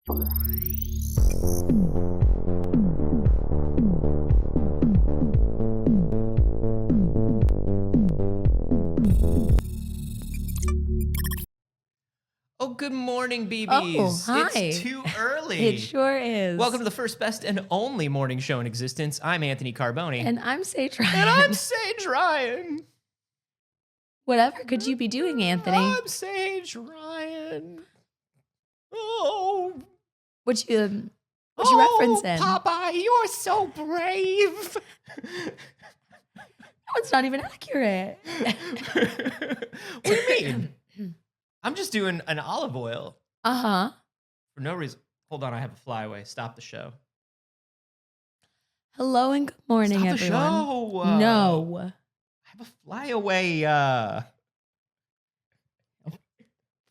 Oh, good morning, BBs. Oh, hi. It's too early. It sure is. Welcome to the first, best, and only morning show in existence. I'm Anthony Carboni. And I'm Saige Ryan. And I'm Saige Ryan. Whatever could you be doing, Anthony? I'm Saige Ryan. Oh. What you referencing? Popeye, you're so brave. No, it's not even accurate. What do you mean? I'm just doing an olive oil. Uh-huh. For no reason. Hold on, I have a flyaway. Stop the show. Hello and good morning, Stop everyone. The show. No. I have a flyaway.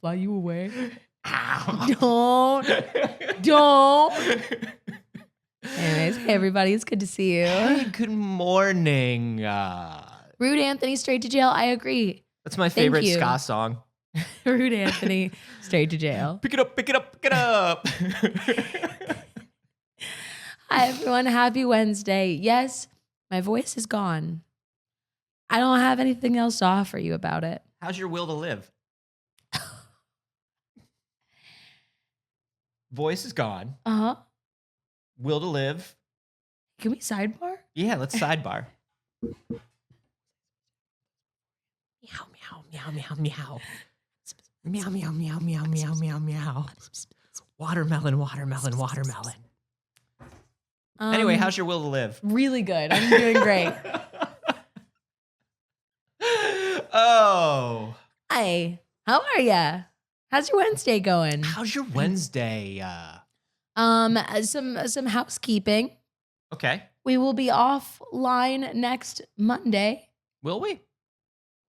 Fly you away. Ow. Don't. Anyways, hey everybody, it's good to see you. Hey, good morning. Rude Anthony, straight to jail. I agree. That's my favorite ska song. Rude Anthony, straight to jail. Pick it up, pick it up, pick it up. Hi everyone, happy Wednesday. Yes, my voice is gone. I don't have anything else to offer you about it. How's your will to live? Voice is gone. Uh-huh. Will to live. Can we sidebar? Yeah, let's sidebar. Meow, meow, meow, meow, meow. Meow, meow, meow, meow, meow, meow, meow. Watermelon, watermelon, watermelon. Anyway, how's your will to live? Really good. I'm doing great. Oh. Hi. How are ya? How's your Wednesday going? How's your Wednesday? Some housekeeping. Okay. We will be offline next Monday Will we?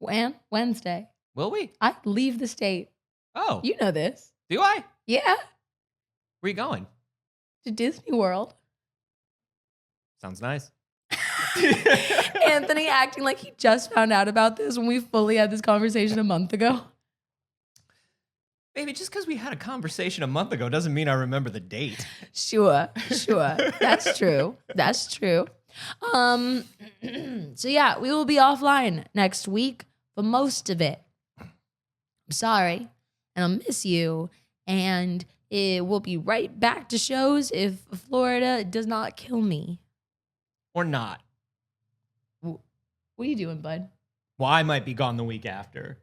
and Wednesday. Will we? I leave the state. Oh. You know this. Do I? Yeah. Where are you going? To Disney World. Sounds nice. Anthony acting like he just found out about this when we fully had this conversation a month ago. Baby, just because we had a conversation a month ago doesn't mean I remember the date. Sure. That's true. That's true. So yeah, we will be offline next week for most of it. I'm sorry, and I'll miss you. And it will be right back to shows if Florida does not kill me. Or not. What are you doing, bud? Well, I might be gone the week after.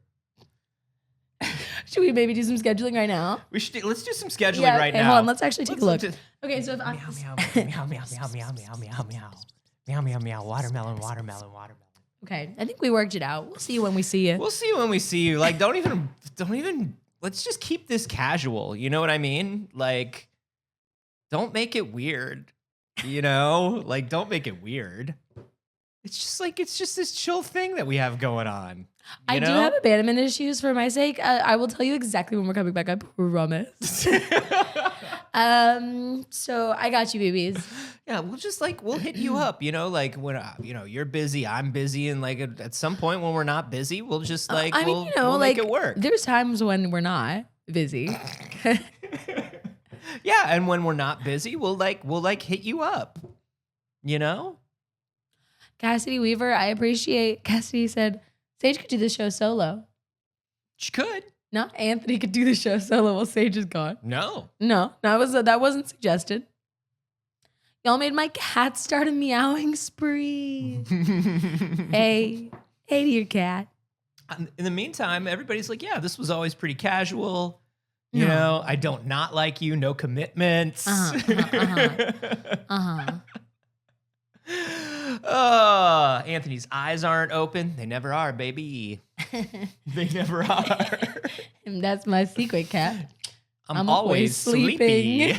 Should we maybe do some scheduling right now? We should. Let's do some scheduling right now. Hold on. Let's actually take a look. Okay, so if I meow, meow, meow, meow, meow, meow, meow, meow, meow. Meow, meow, meow, watermelon, watermelon, watermelon. Okay, I think we worked it out. We'll see you when we see you. We'll see you when we see you. Like, don't even, let's just keep this casual. You know what I mean? Like, don't make it weird. You know? Like, don't make it weird. It's just this chill thing that we have going on. I do have abandonment issues for my sake. I will tell you exactly when we're coming back. I promise. So I got you, babies. Yeah, we'll hit you up, like when, you're busy, I'm busy. And like at some point when we're not busy, we'll just we'll make it work. There's times when we're not busy. Yeah. And when we're not busy, we'll hit you up, Cassidy Weaver, I appreciate. Cassidy said, Saige could do the show solo. She could. No, Anthony could do the show solo while Saige is gone. No, that wasn't suggested. Y'all made my cat start a meowing spree. Hey to your cat. In the meantime, everybody's like, yeah, this was always pretty casual. You know, I don't not like you, no commitments. Anthony's eyes aren't open. They never are, baby. They never are. And that's my secret, cat. I'm always sleeping.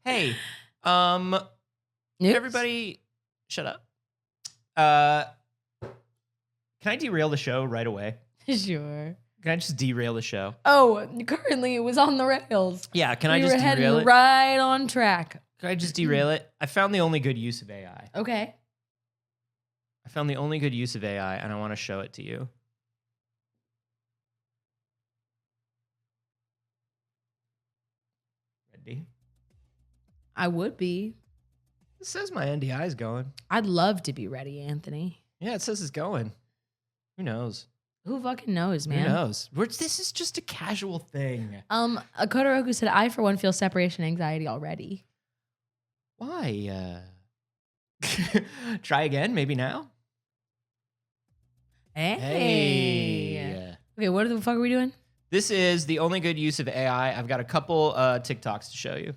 Hey, everybody, shut up. Can I derail the show right away? Sure. Can I just derail the show? Oh, currently it was on the rails. Yeah, can I just derail it? We were heading right on track. Can I just derail it? I found the only good use of AI. Okay. I found the only good use of AI, and I want to show it to you. ready. I would be. It says my NDI is going. I'd love to be ready, Anthony. Yeah, it says it's going. Who knows? Who fucking knows, man? Who knows? This is just a casual thing. Kodoroku said, I, for one, feel separation anxiety already. Why? Try again, maybe now? Hey. Okay, what the fuck are we doing? This is the only good use of AI. I've got a couple TikToks to show you.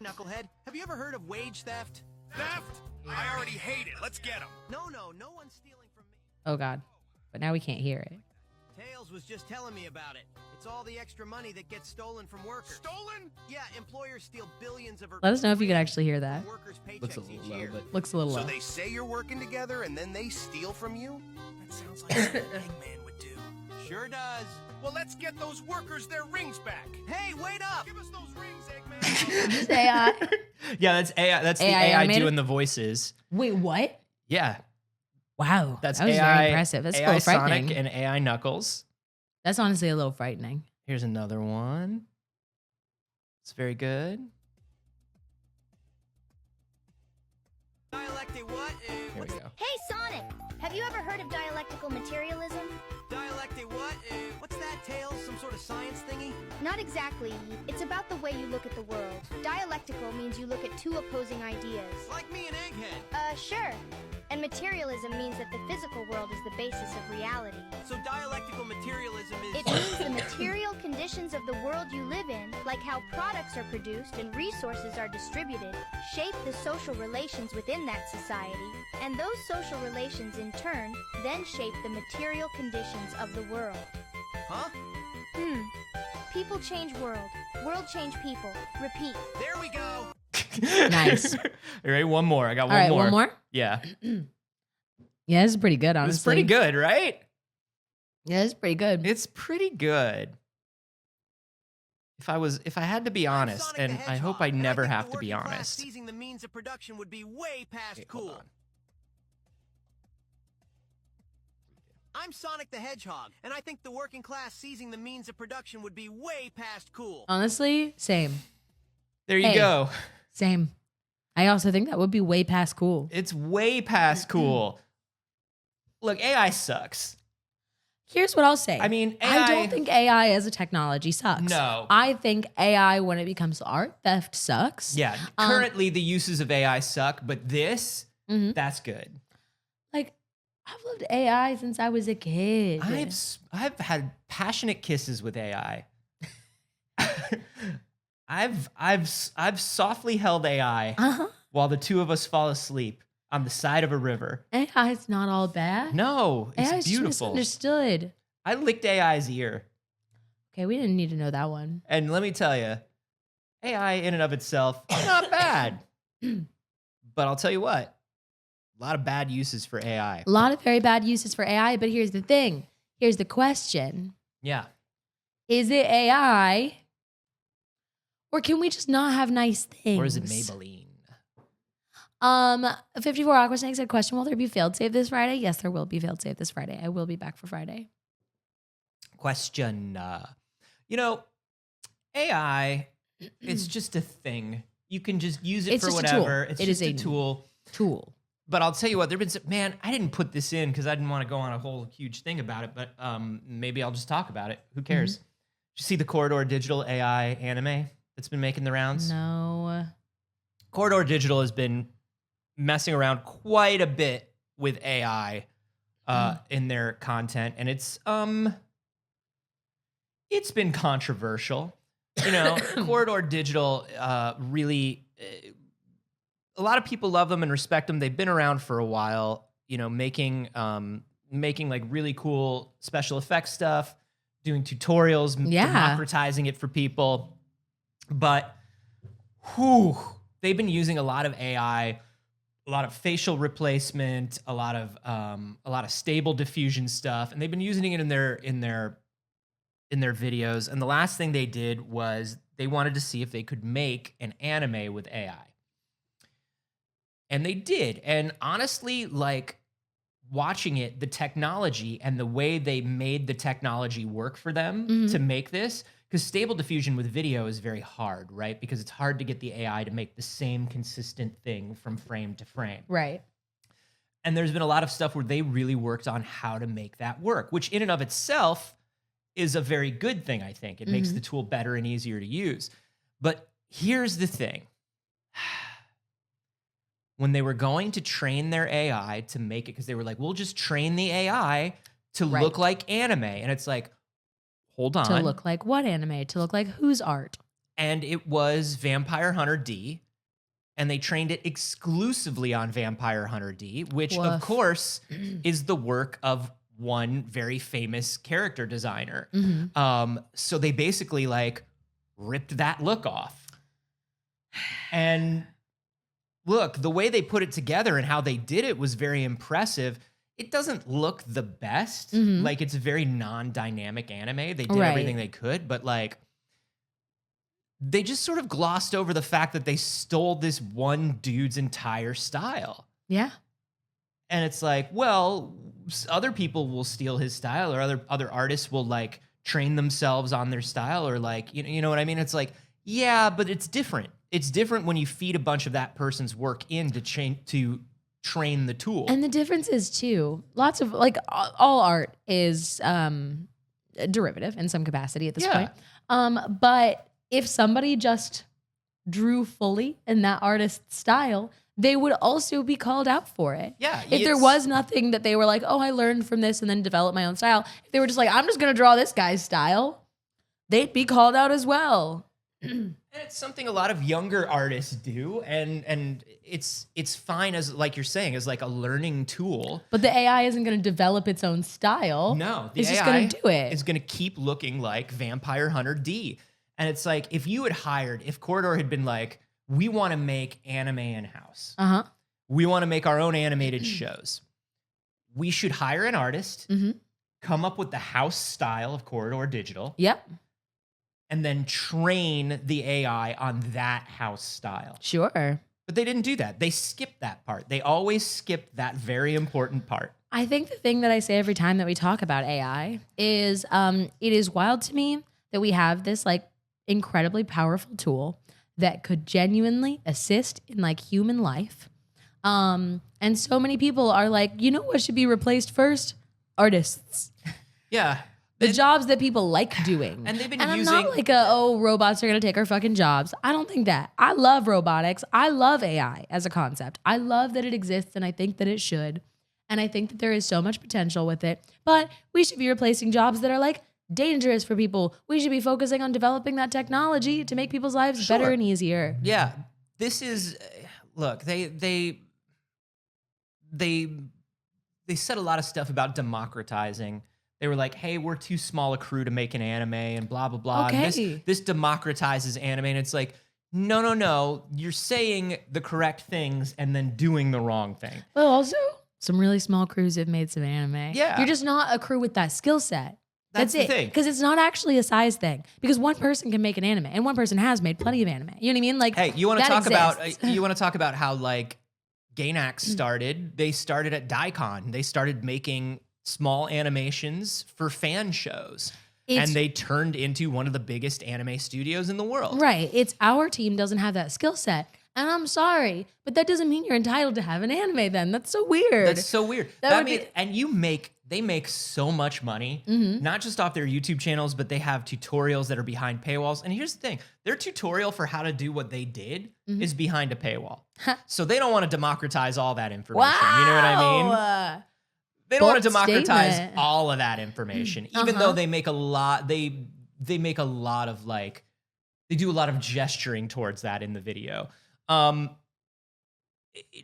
Knucklehead, have you ever heard of wage theft? Theft? I already hate it. Let's get him. No one's stealing from me. Oh, God. But now we can't hear it. Tails was just telling me about it. It's all the extra money that gets stolen from workers. Stolen? Yeah, employers steal billions of. Let us know if you can actually hear that. Workers' Looks a paychecks little each low, year. but Looks a little So low. they say you're working together and then they steal from you? That sounds like something Eggman would do. Sure does. Well, let's get those workers their rings back. Hey, wait up! Give us those rings, Eggman. Just AI. Yeah, that's AI. That's the AI AI animated? doing the voices. Wait, what? Yeah, Wow. that's that was AI. very impressive. That's a AI little frightening. Sonic and AI Knuckles. That's honestly a little frightening. Here's another one. It's very good. Dialectic what? Here we What's go. Hey, Sonic! Have you ever heard of dialectical materialism? dialectic what? What's that, Tails? Some sort of science thingy? Not exactly. It's about the way you look at the world. Dialectical means you look at two opposing ideas. Like me and Egghead. Sure. And materialism means that the physical world is the basis of reality. So dialectical materialism is. It means the material conditions of the world you live in, like how products are produced and resources are distributed, shape the social relations within that society, and those social relations in turn then shape the material conditions of the world. Huh? People change world. World change people. Repeat. There we go. Nice. All right, one more. I got All right, one more. Yeah, Yeah, this is pretty good, honestly. it's pretty good, right? Yeah, it's pretty good. It's pretty good. If I had to be honest, Sonic and the I hope I Hedgehog, and never think the have to be working class honest. Seizing the means of production would be way past Okay, hold cool. on. I'm Sonic the Hedgehog, and I think the working class seizing the means of production would be way past cool. Honestly, same. There you Hey. go. Same. I also think that would be way past cool. It's way past cool. Look, AI sucks. Here's what I'll say. I mean, I AI don't think AI as a technology sucks. No. I think AI, when it becomes art theft, sucks. Yeah, currently the uses of AI suck, but this, Mhm. that's good. Like, I've loved AI since I was a kid. I've had passionate kisses with AI. I've softly held AI Uh-huh. while the two of us fall asleep on the side of a river. AI is not all bad. No, it's AI is just beautiful. misunderstood. I licked AI's ear. Okay, we didn't need to know that one. And let me tell you, AI in and of itself, not bad. But I'll tell you what, a lot of bad uses for AI. A lot of very bad uses for AI, but here's the thing. Here's the question. Yeah. Is it AI? Or can we just not have nice things? Or is it Maybelline? 54 Aquasnake said, question, will there be failed save this Friday? Yes, there will be failed save this Friday. I will be back for Friday. Question. AI, it's just a thing. You can just use it It's for just a tool. whatever. It's It just is a a tool. Tool. But I'll tell you what, I didn't put this in because I didn't want to go on a whole huge thing about it, but maybe I'll just talk about it. Who cares? Did you see the Corridor Digital AI anime that's been making the rounds? No. Corridor Digital has been messing around quite a bit with AI in their content, and it's been controversial. Corridor Digital really, a lot of people love them and respect them. They've been around for a while, making like really cool special effects stuff, doing tutorials, Yeah. democratizing it for people. But they've been using a lot of AI, a lot of facial replacement, a lot of stable diffusion stuff, and they've been using it in their videos. And the last thing they did was they wanted to see if they could make an anime with AI. And they did. And honestly, like watching it, the technology and the way they made the technology work for them to make this, because stable diffusion with video is very hard, right? Because it's hard to get the AI to make the same consistent thing from frame to frame. Right. And there's been a lot of stuff where they really worked on how to make that work, which in and of itself is a very good thing, I think. It makes the tool better and easier to use. But here's the thing. When they were going to train their AI to make it, because they were like, we'll just train the AI to look like anime. And it's like, hold on. To look like what anime? To look like whose art? And it was Vampire Hunter D. And they trained it exclusively on Vampire Hunter D, which of course is the work of one very famous character designer. So they basically like ripped that look off. And look, the way they put it together and how they did it was very impressive. It doesn't look the best. Like it's a very non-dynamic anime. They did everything they could, but like they just sort of glossed over the fact that they stole this one dude's entire style. Yeah. And it's like, well, other people will steal his style, or other artists will like train themselves on their style, or like, you know what I mean? It's like, yeah, but it's different. It's different when you feed a bunch of that person's work in to train the tool. And the difference is too, lots of like all art is derivative in some capacity at this point. But if somebody just drew fully in that artist's style, they would also be called out for it. Yeah. If there was nothing that they were like, oh, I learned from this and then developed my own style. If they were just like, I'm just going to draw this guy's style, they'd be called out as well. And it's something a lot of younger artists do, and it's fine as, like you're saying, as like a learning tool. But the AI isn't going to develop its own style. No, the it's AI just going to do it. It's going to keep looking like Vampire Hunter D. And it's like, if you had hired, if Corridor had been like, we want to make anime in-house. We want to make our own animated shows. We should hire an artist, come up with the house style of Corridor Digital. Yep. And then train the AI on that house style. Sure. But they didn't do that. They skipped that part. They always skipped that very important part. I think the thing that I say every time that we talk about AI is it is wild to me that we have this like incredibly powerful tool that could genuinely assist in like human life. And so many people are like, you know what should be replaced first? Artists. Yeah. The jobs that people like doing. And they've been I'm using... not like robots are going to take our fucking jobs. I don't think that. I love robotics. I love AI as a concept. I love that it exists, and I think that it should. And I think that there is so much potential with it. But we should be replacing jobs that are like dangerous for people. We should be focusing on developing that technology to make people's lives better and easier. Yeah. This is... Look, they said a lot of stuff about democratizing. They were like, hey, we're too small a crew to make an anime and blah, blah, blah. Okay. And this democratizes anime. And it's like, no. You're saying the correct things and then doing the wrong thing. Well, also, some really small crews have made some anime. Yeah. You're just not a crew with that skill set. That's the it. thing. Because it's not actually a size thing. Because one person can make an anime and one person has made plenty of anime. You know what I mean? Like, Hey, you want to that talk about how like Gainax started? They started at Daikon. They started making small animations for fan shows. And they turned into one of the biggest anime studios in the world. Right. It's our team doesn't have that skill set. And I'm sorry, but that doesn't mean you're entitled to have an anime then. That's so weird. That's so weird. They make so much money, not just off their YouTube channels, but they have tutorials that are behind paywalls. And here's the thing. Their tutorial for how to do what they did is behind a paywall. So they don't want to democratize all that information. Wow. You know what I mean? They don't want to Bold democratize statement. all of that information, even though they make a lot. They make a lot of like, they do a lot of gesturing towards that in the video.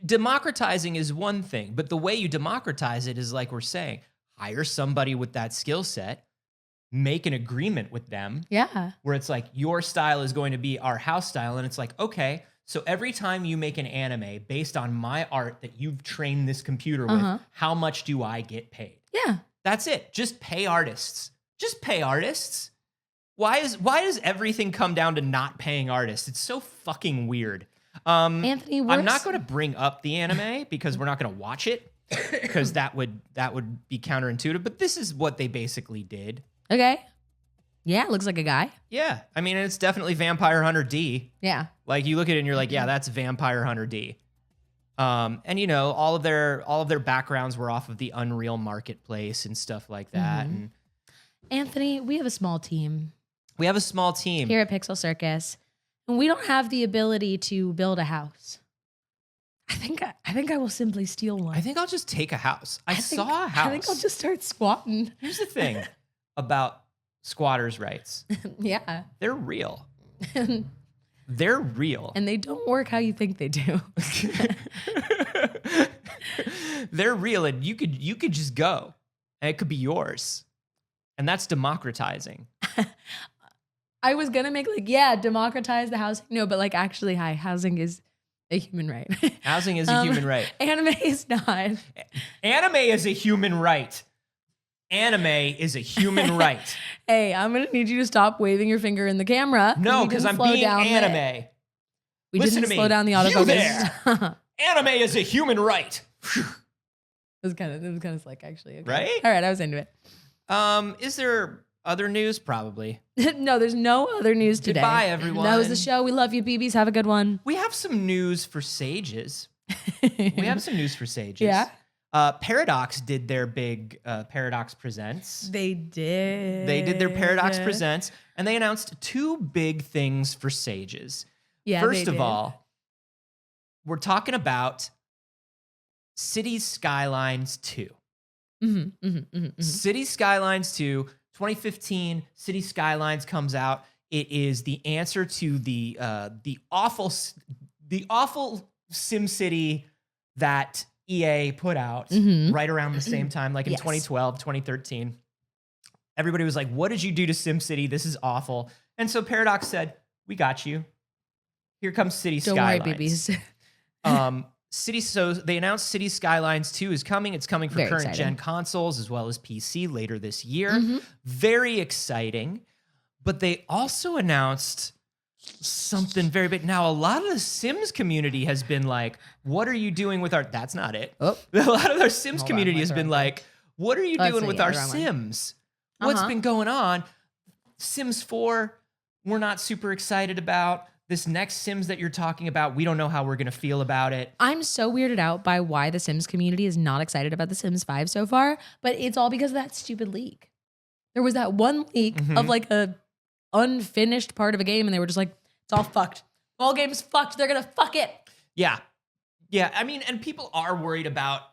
Democratizing is one thing, but the way you democratize it is like we're saying, hire somebody with that skill set, make an agreement with them. Yeah. Where it's like, your style is going to be our house style. And it's like, okay, so every time you make an anime based on my art that you've trained this computer with, how much do I get paid? Yeah. That's it. Just pay artists. Just pay artists. Why does everything come down to not paying artists? It's so fucking weird. Anthony works. I'm not going to bring up the anime because we're not going to watch it because that would be counterintuitive. But this is what they basically did. Okay. Yeah, looks like a guy. Yeah. I mean, it's definitely Vampire Hunter D. Yeah. Like you look at it and you're like, yeah, that's Vampire Hunter D. And you know, all of their backgrounds were off of the Unreal Marketplace and stuff like that. And Anthony, we have a small team we have a small team. here at PixelCircus, and we don't have the ability to build a house. I think I will simply steal one. I think I'll just take a house. I saw a house. I think I'll just start squatting. Here's the thing about squatters' rights. Yeah. They're real. They're real. And they don't work how you think they do. They're real, and you could just go, and it could be yours, and that's democratizing. I was gonna make democratize the housing. No, but like actually, housing is a human right. Housing is a human right. Anime is not. Anime is a human right. Anime is a human right. Hey, I'm gonna need you to stop waving your finger in the camera. No, because I'm being anime. We Listen didn't to slow me. down the You autofocus. there. Anime is a human right. It was kind of slick, actually. Okay. Right? All right, I was into it. Is there other news? Probably. No, there's no other news today. Goodbye, everyone. That was the show. We love you, BBs. Have a good one. We have some news for Sages. Yeah. Paradox did their big Paradox Presents. They did. They did their Paradox Presents, and they announced two big things for Sages. Yeah. First they of did. all, we're talking about Cities Skylines 2. Cities Skylines 2, 2015, Cities Skylines comes out. It is the answer to the awful SimCity that EA put out right around the same time, like in Yes. 2012, 2013. Everybody was like, what did you do to SimCity? This is awful. And so Paradox said, we got you. Here comes Cities Don't Skylines. worry, BBs. So they announced Cities Skylines 2 is coming. It's coming for Very current exciting. gen consoles as well as PC later this year. Very exciting. But they also announced something very big. Now, a lot of the Sims community has been like, what are you doing with our... That's not it. Oh. A lot of our Sims Hold on, community what's has been wrong? like, what are you Oh, doing that's with it, our yeah, wrong one. Sims? What's been going on? Sims 4, we're not super excited about. This next Sims that you're talking about, we don't know how we're going to feel about it. I'm so weirded out by why the Sims community is not excited about the Sims 5 so far, but it's all because of that stupid leak. There was that one leak of like a unfinished part of a game, and they were just like, it's all fucked. All game's fucked. They're gonna fuck it. Yeah. Yeah, I mean, and people are worried about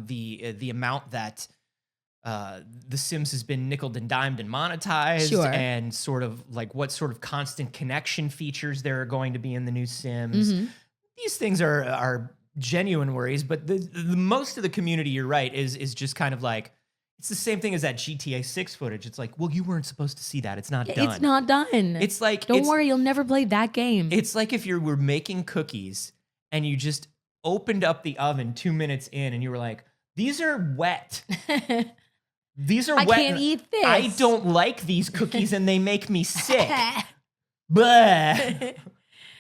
the amount that The Sims has been nickeled and dimed and monetized, Sure. and sort of like what sort of constant connection features there are going to be in the new Sims. These things are genuine worries, but the most of the community, you're right, is just kind of like, it's the same thing as that GTA 6 footage. It's like, well, you weren't supposed to see that. It's not done. It's not done. It's like, Don't worry, you'll never play that game. It's like if you were making cookies and you just opened up the oven 2 minutes in and you were like, these are wet. These are I wet. can't eat this. I don't like these cookies and they make me sick. Blah.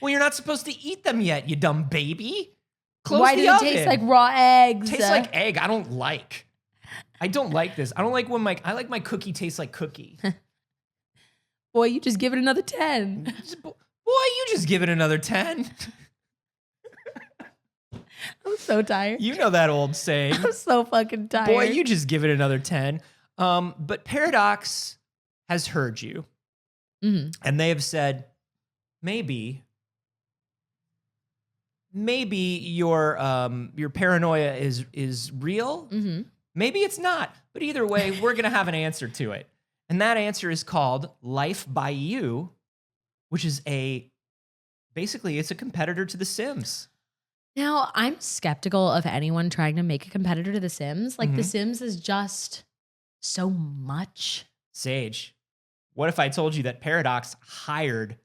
Well, you're not supposed to eat them yet, you dumb baby. Close Why the do they oven. taste like raw eggs? Tastes like egg. I don't like this. I don't like when I like my cookie tastes like cookie. Boy, you just give it another 10. Boy, you just give it another 10. I'm so tired. You know that old saying. I'm so fucking tired. Boy, you just give it another 10. But Paradox has heard you. And they have said, maybe your paranoia is real. Maybe it's not. But either way, we're going to have an answer to it. And that answer is called Life by You, which is basically it's a competitor to The Sims. Now, I'm skeptical of anyone trying to make a competitor to The Sims. Like, The Sims is just so much. Saige, what if I told you that Paradox hired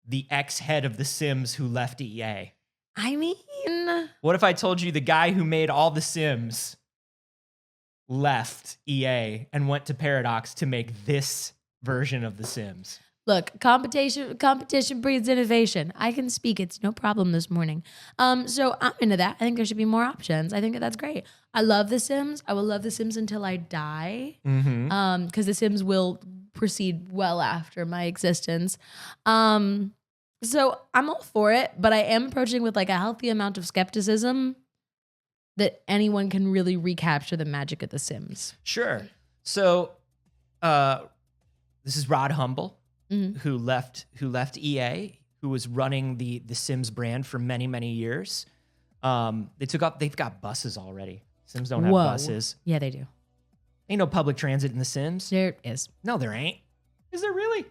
the ex-head of The Sims who left EA? I mean, What if I told you the guy who made all The Sims left EA and went to Paradox to make this version of The Sims? Look, competition breeds innovation. I can speak. It's no problem this morning. So I'm into that. I think there should be more options. I think that's great. I love The Sims. I will love The Sims until I die. Because The Sims will proceed well after my existence. So I'm all for it, but I am approaching with like a healthy amount of skepticism that anyone can really recapture the magic of The Sims. Sure. So this is Rod Humble, who left EA, who was running the Sims brand for many, many years. They've got buses already. Sims don't have buses. Yeah, they do. Ain't no public transit in The Sims. There is. No, there ain't. Is there really?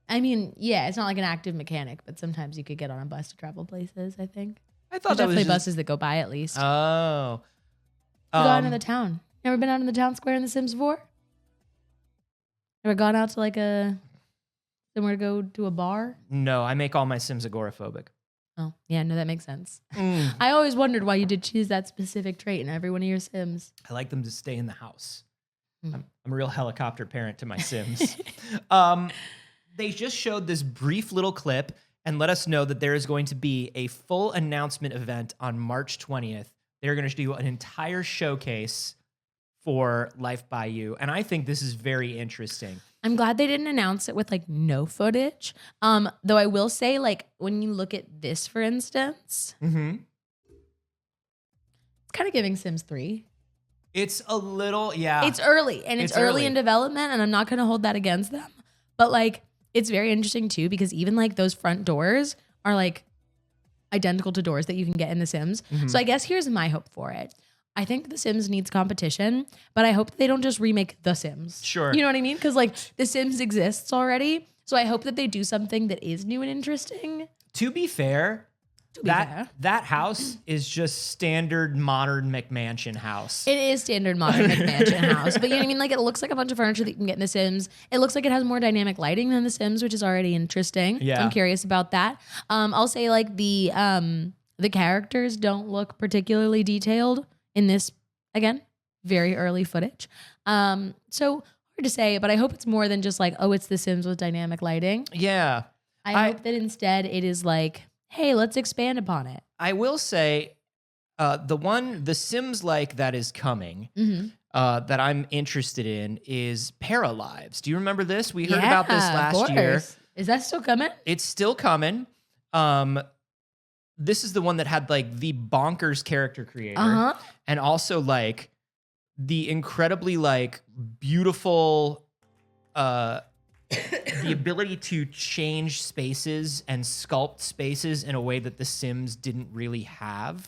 I mean, yeah, it's not like an active mechanic, but sometimes you could get on a bus to travel places, I think. I thought There's that was definitely just... buses that go by at least. Oh. Go out into the town. Never been out in the town square in The Sims before? Ever gone out to like somewhere to go to a bar? No, I make all my Sims agoraphobic. Oh, yeah, no, that makes sense. I always wondered why you did choose that specific trait in every one of your Sims. I like them to stay in the house. I'm a real helicopter parent to my Sims. They just showed this brief little clip and let us know that there is going to be a full announcement event on March 20th. They're going to do an entire showcase for Life by You. And I think this is very interesting. I'm glad they didn't announce it with like no footage. Though I will say, like, when you look at this, for instance, it's kind of giving Sims 3. It's a little, yeah. It's early, and it's early in development, and I'm not going to hold that against them. But like, it's very interesting too, because even like those front doors are like identical to doors that you can get in The Sims. So I guess here's my hope for it. I think The Sims needs competition, but I hope they don't just remake The Sims. Sure. You know what I mean? Because like The Sims exists already. So I hope that they do something that is new and interesting. To be fair, that house is just standard modern McMansion house. It is standard modern McMansion house. But you know what I mean? Like, it looks like a bunch of furniture that you can get in The Sims. It looks like it has more dynamic lighting than The Sims, which is already interesting. Yeah. So I'm curious about that. I'll say like the characters don't look particularly detailed in this, again, very early footage. So hard to say, but I hope it's more than just like, oh, it's The Sims with dynamic lighting. Yeah. I hope that instead it is like, hey, let's expand upon it. I will say the Sims like that is coming that I'm interested in is Paralives. Do you remember this? We heard about this last year. Is that still coming? It's still coming. This is the one that had like the bonkers character creator and also like the incredibly like beautiful the ability to change spaces and sculpt spaces in a way that The Sims didn't really have.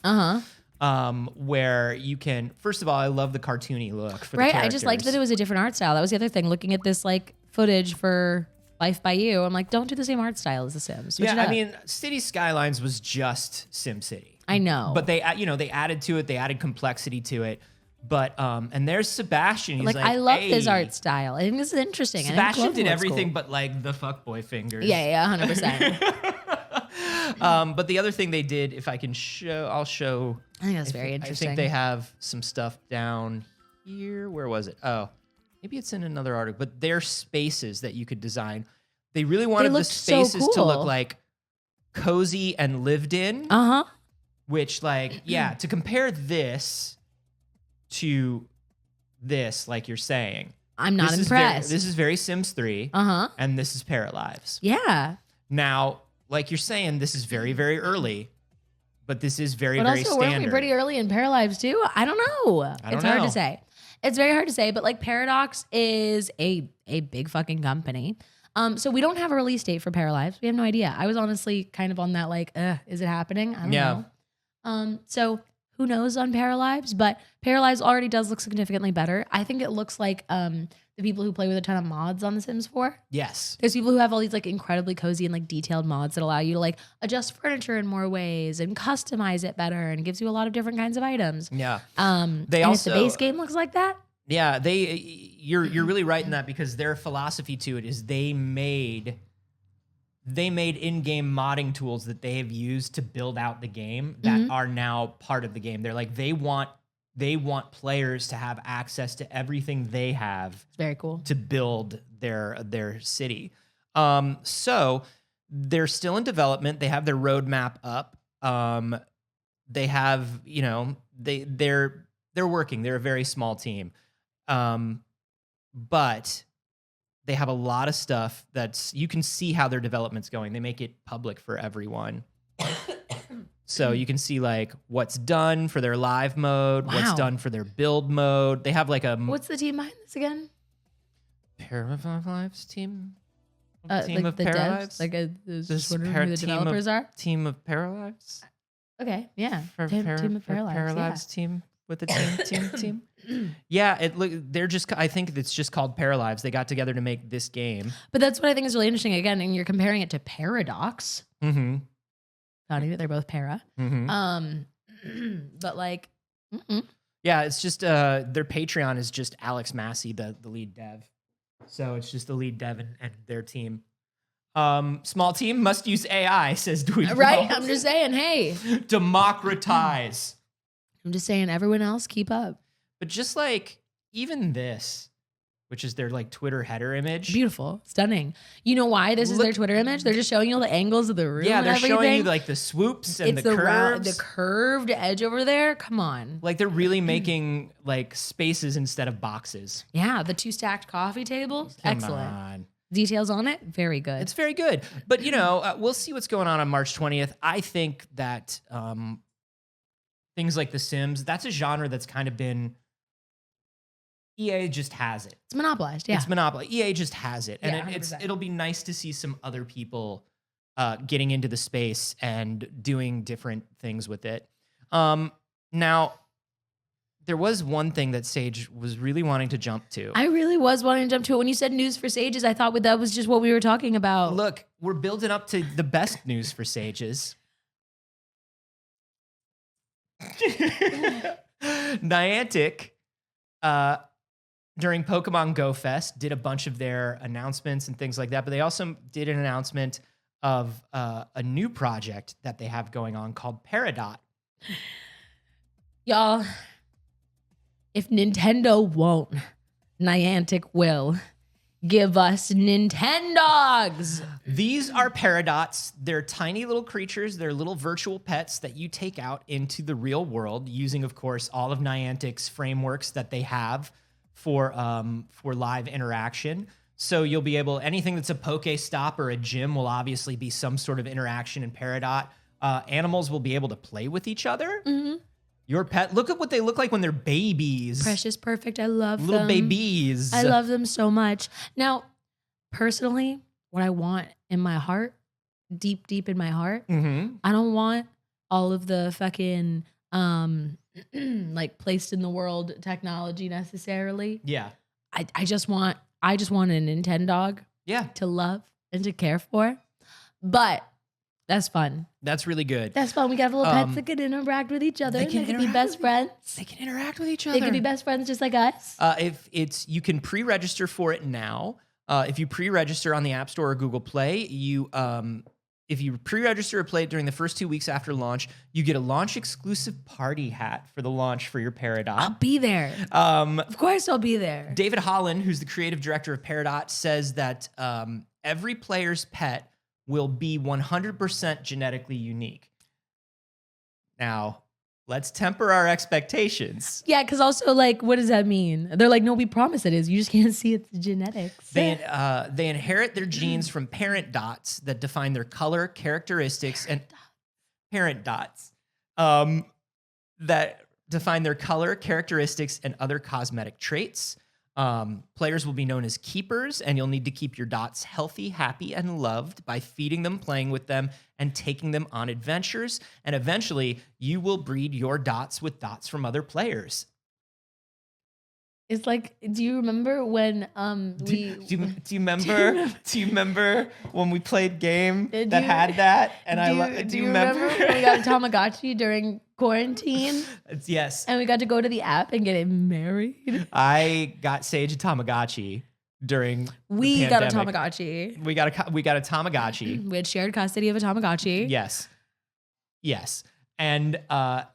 Where you can, first of all, I love the cartoony look for the characters. I just liked that it was a different art style. That was the other thing. Looking at this like footage for Life by You, I'm like, don't do the same art style as The Sims. Switch it up. I mean, City Skylines was just SimCity. I know. But they added to it, they added complexity to it. But and there's Sebastian. He's like, I love hey. this art style. I think this is interesting. Sebastian did everything but like the fuckboy fingers. Yeah, 100%. But the other thing they did, if I can show, I'll show. I think that's very interesting. I think they have some stuff down here. Where was it? Oh, maybe it's in another article. But they're spaces that you could design. They really wanted the spaces to look like cozy and lived in. Which, like, yeah, to compare this to this, like you're saying, I'm not impressed. This is very Sims 3. And this is Paralives. Yeah. Now, like you're saying, this is very, very early. But this is very, very also, standard. Weren't we pretty early in Paralives too? I don't know. It's hard to say. It's very hard to say, but like Paradox is a big fucking company. So we don't have a release date for Paralives. We have no idea. I was honestly kind of on that like, is it happening? I don't know. So who knows on Paralives? But Paralives already does look significantly better. I think it looks like the people who play with a ton of mods on The Sims 4. Yes. There's people who have all these like incredibly cozy and like detailed mods that allow you to like adjust furniture in more ways and customize it better, and gives you a lot of different kinds of items. Yeah. They also, if the base game looks like that. Yeah, you're really right in that, because their philosophy to it is they made in-game modding tools that they have used to build out the game that are now part of the game. They're like, they want players to have access to everything they have. It's very cool to build their city. So they're still in development. They have their roadmap up. They have, you know, they're working. They're a very small team. But they have a lot of stuff that's, you can see how their development's going. They make it public for everyone. So you can see like what's done for their live mode, what's Wow. done for their build mode. They have like a What's the team behind this again? Paralives team? Like of the Paralives? devs? Like I was This just wondering who the developers are. Team of Paralives? Okay, yeah. For Team of for Paralives, Paralives team with the team. Yeah, they're just, I think it's just called Paralives. They got together to make this game. But that's what I think is really interesting. Again, and you're comparing it to Paradox. Mm-hmm. Funny that they're both para. Mm-hmm. But like, Yeah, it's just their Patreon is just Alex Massey, the lead dev. So it's just the lead dev and their team. Small team must use AI, says Dweeb. right? I'm just saying, hey, Democratize. I'm just saying, everyone else keep up. But just like even this, which is their like Twitter header image. Beautiful, stunning. You know why this is their Look- Twitter image? They're just showing you all the angles of the room. Yeah, and they're everything. showing you like the swoops and It's the round, curves. the curved edge over there. Come on. Like they're really making like spaces instead of boxes. Yeah, the 2 stacked coffee tables. Come Excellent. on. Details on it, very good. It's very good. But, you know, we'll see what's going on March 20th. I think that things like The Sims, that's a genre that's kind of been, EA just has it. It's monopolized. Yeah. It's monopoly. EA just has it. And Yeah, 100%. it'll be nice to see some other people getting into the space and doing different things with it. Now, there was one thing that Saige was really wanting to jump to. I really was wanting to jump to it. When you said news for Sages, I thought that was just what we were talking about. Look, we're building up to the best news for Sages. Niantic, during Pokemon Go Fest, did a bunch of their announcements and things like that, but they also did an announcement of a new project that they have going on called Peridot. Y'all, if Nintendo won't, Niantic will. Give us Nintendogs. These are Peridots. They're tiny little creatures. They're little virtual pets that you take out into the real world using, of course, all of Niantic's frameworks that they have for live interaction. So you'll be able, anything that's a Pokéstop or a gym will obviously be some sort of interaction in Peridot. Animals will be able to play with each other. Mm-hmm. Your pet, look at what they look like when they're babies. Precious, perfect. I love Little them. babies. I love them so much. Now, personally, what I want in my heart, deep, deep in my heart, Mm-hmm. I don't want all of the fucking like placed in the world technology necessarily. Yeah. I just want a Nintendog Yeah. to love and to care for. But that's fun. That's really good. That's fun. We got little pets that can interact with each other. They can be interact best friends. They can interact with each other. They can be best friends just like us. You can pre-register for it now. If you pre-register on the App Store or Google Play, if you pre-register or play it during the first 2 weeks after launch, you get a launch exclusive party hat for the launch for your Peridot. I'll be there. Of course I'll be there. David Holland, who's the creative director of Peridot, says that every player's pet will be 100% genetically unique. Now, let's temper our expectations. Yeah, because also, like, what does that mean? They're like, no, we promise it is. You just can't see its genetics. They inherit their genes from parent dots that define their color, characteristics, and parent dots that define their color, characteristics, and other cosmetic traits. Players will be known as keepers, and you'll need to keep your dots healthy, happy, and loved by feeding them, playing with them, and taking them on adventures. And eventually, you will breed your dots with dots from other players. It's like, do you remember when Do you remember when we played game Did that you- had that? And do you remember when we got a Tamagotchi during quarantine Yes, and we got to go to the app and get it married? I got Saige a Tamagotchi during. We the got a pandemic. Tamagotchi. We got a Tamagotchi. We had shared custody of a Tamagotchi. Yes, and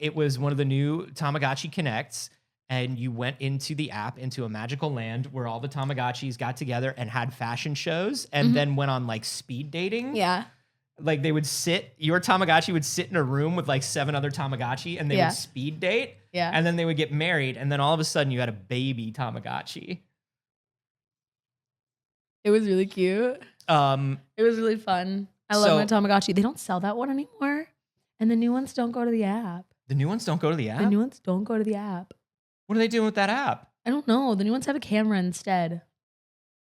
it was one of the new Tamagotchi Connects, and you went into the app, into a magical land where all the Tamagotchis got together and had fashion shows and then went on like speed dating. Yeah. Like they would your Tamagotchi would sit in a room with like 7 other Tamagotchi and they would speed date. Yeah. And then they would get married. And then all of a sudden you had a baby Tamagotchi. It was really cute. It was really fun. I love my Tamagotchi. They don't sell that one anymore. And the new ones don't go to the app. The new ones don't go to the app? The new ones don't go to the app. What are they doing with that app? I don't know. The new ones have a camera instead.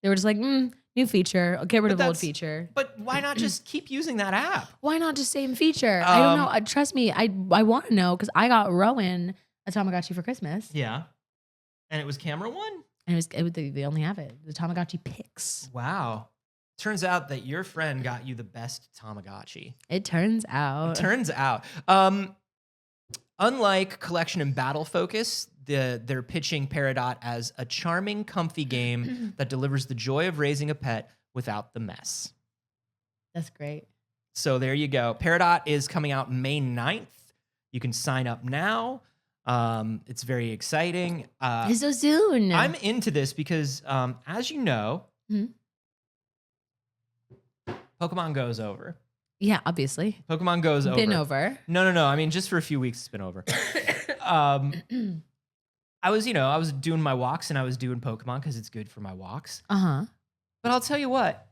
They were just like, new feature. I'll get rid of old feature. But why not just keep using that app? Why not just same feature? I don't know. Trust me, I want to know because I got Rowan a Tamagotchi for Christmas. Yeah. And it was camera one? And they only have it. The Tamagotchi Pix. Wow. Turns out that your friend got you the best Tamagotchi. It turns out. Unlike Collection and Battle Focus, they're pitching Peridot as a charming, comfy game that delivers the joy of raising a pet without the mess. That's great. So there you go. Peridot is coming out May 9th. You can sign up now. It's very exciting. It's so soon. I'm into this because, as you know, Pokemon Go's over. Yeah, obviously. Pokemon Go's over. Been over. No. I mean, just for a few weeks, it's been over. I was doing my walks and I was doing Pokemon because it's good for my walks. Uh-huh. But I'll tell you what.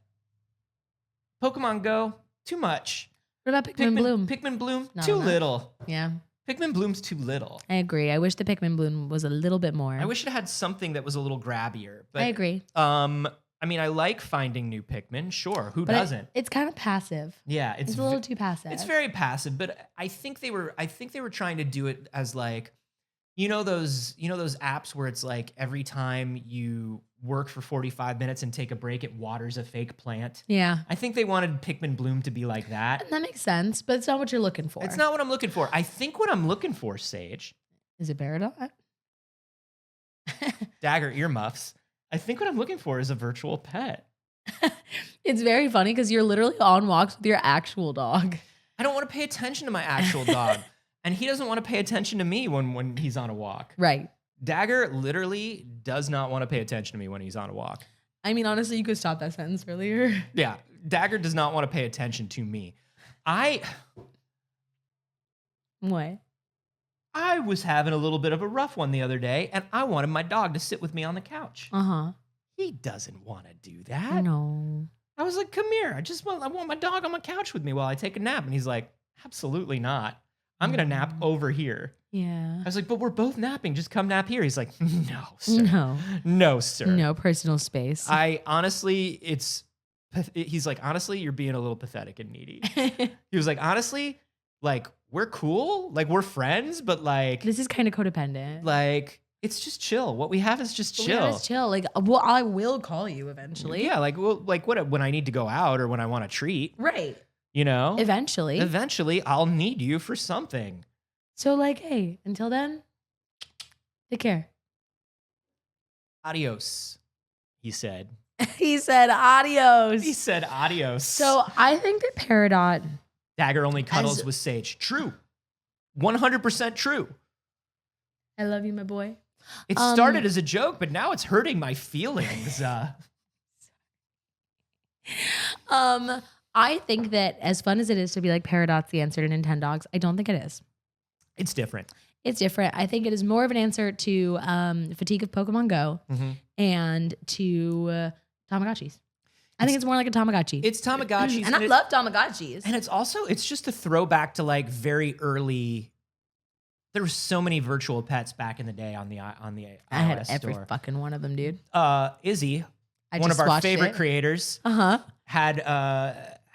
Pokemon Go, too much. What about Pikmin Bloom? Pikmin Bloom, Not too enough. little. Yeah. Pikmin Bloom's too little. I agree. I wish the Pikmin Bloom was a little bit more. I wish it had something that was a little grabbier. But, I agree. I mean, I like finding new Pikmin. Sure, who doesn't? It's kind of passive. Yeah, It's a little too passive. It's very passive, but I think they were trying to do it as like, those apps where it's like every time you work for 45 minutes and take a break, it waters a fake plant. Yeah. I think they wanted Pikmin Bloom to be like that. That makes sense, but it's not what you're looking for. It's not what I'm looking for. I think what I'm looking for, Saige. Is it Peridot? Dagger earmuffs. I think what I'm looking for is a virtual pet. It's very funny because you're literally on walks with your actual dog. I don't want to pay attention to my actual dog. And he doesn't want to pay attention to me when he's on a walk. Right. Dagger literally does not want to pay attention to me when he's on a walk. I mean, honestly, you could stop that sentence earlier. Yeah. Dagger does not want to pay attention to me. What? I was having a little bit of a rough one the other day, and I wanted my dog to sit with me on the couch. Uh-huh. He doesn't want to do that. No. I was like, come here. I want my dog on my couch with me while I take a nap. And he's like, absolutely not. I'm going to nap over here. Yeah. I was like, but we're both napping. Just come nap here. He's like, no, sir. No. No, sir. No personal space. He's like, honestly, you're being a little pathetic and needy. He was like, honestly, like, we're cool. Like, we're friends, but like. This is kind of codependent. Like, it's just chill. What we have is just chill. Yeah, it's chill. Like, well, I will call you eventually. Yeah, like, well, like what when I need to go out or when I want a treat. Right. Eventually, Eventually, I'll need you for something. So, like, hey, until then, take care. Adios, he said. He said adios. He said adios. So, I think that Peridot. Dagger only cuddles with Saige. True. 100% true. I love you, my boy. It started as a joke, but now it's hurting my feelings. I think that as fun as it is to be like Peridot's the answer to Nintendogs, I don't think it is. It's different. It's different. I think it is more of an answer to fatigue of Pokemon Go and to Tamagotchis. I think it's more like a Tamagotchi. It's Tamagotchis. And I love Tamagotchis. And it's just a throwback to like very early. There were so many virtual pets back in the day on the iOS I had every store. fucking one of them, dude. Izzy, I one of just our watched favorite it. creators,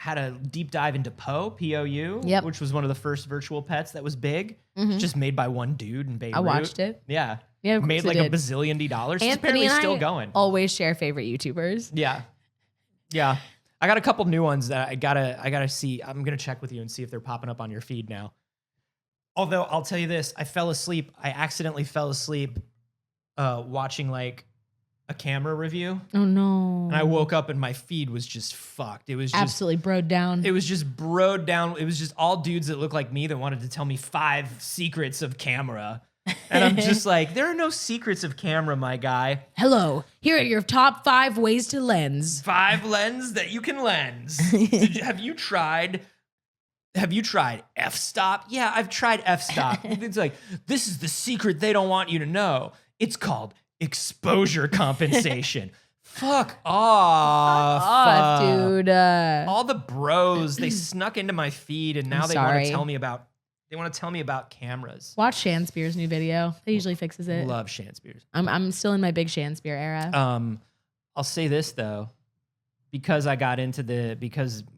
had a deep dive into Pou, Yep. which was one of the first virtual pets that was big, just made by one dude in Beirut. I watched it. Yeah. Yeah, of course made it like did. $1 bazillion. It's Anthony apparently and still I going. always share favorite YouTubers. Yeah. Yeah. I got a couple new ones that I gotta see. I'm gonna check with you and see if they're popping up on your feed now. Although I'll tell you this, I accidentally fell asleep watching like a camera review. Oh no. And I woke up and my feed was just fucked. It was just absolutely broed down. It was just broed down. It was just all dudes that looked like me that wanted to tell me 5 secrets of camera. And I'm just like, there are no secrets of camera, my guy. Hello, here are your top 5 ways to lens. 5 lens that you can lens. Have you tried f-stop? Yeah, I've tried f-stop. It's like, this is the secret they don't want you to know. It's called exposure compensation. Fuck off. Dude. All the bros, they snuck into my feed and now I'm they want sorry. to tell me about cameras. Watch Shanspear's new video. He usually fixes it. Love Shanspears. I'm still in my big Shanspear era. I'll say this though, because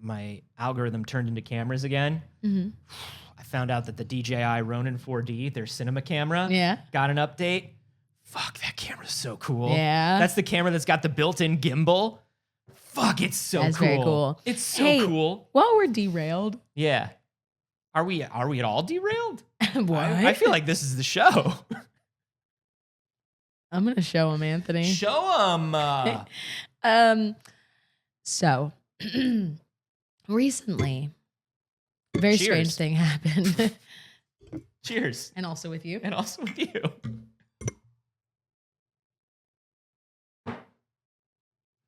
my algorithm turned into cameras again. I found out that the DJI Ronin 4D, their cinema camera, got an update. Fuck, that camera's so cool. Yeah. That's the camera that's got the built-in gimbal. Fuck, it's so That's cool. very cool. It's so Hey, cool. While we're derailed. Yeah. Are we at all derailed? What? I feel like this is the show. I'm going to show him, Anthony. Show them. So, recently, a very Cheers. strange thing happened. Cheers. And also with you. And also with you.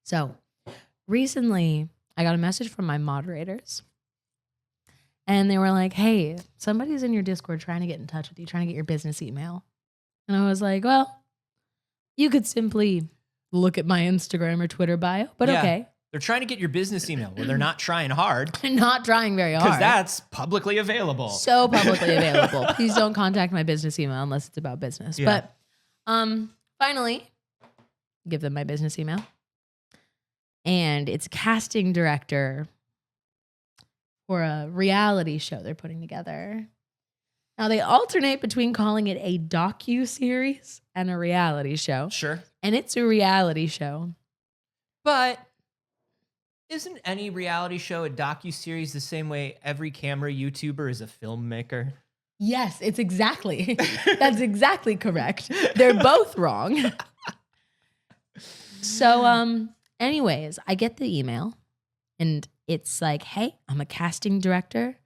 So, recently, I got a message from my moderators. And they were like, hey, somebody's in your Discord trying to get in touch with you, trying to get your business email. And I was like, well, you could simply look at my Instagram or Twitter bio, but Yeah. okay. They're trying to get your business email. Well, they're not trying hard I'm not trying very because hard. that's publicly available. So publicly available. Please don't contact my business email unless it's about business. Yeah. But finally, give them my business email. And it's casting director for a reality show they're putting together. Now they alternate between calling it a docu-series and a reality show. Sure. And it's a reality show. But isn't any reality show a docuseries the same way every camera YouTuber is a filmmaker? Yes, it's exactly. That's exactly correct. They're both wrong. So, anyways, I get the email and it's like, hey, I'm a casting director.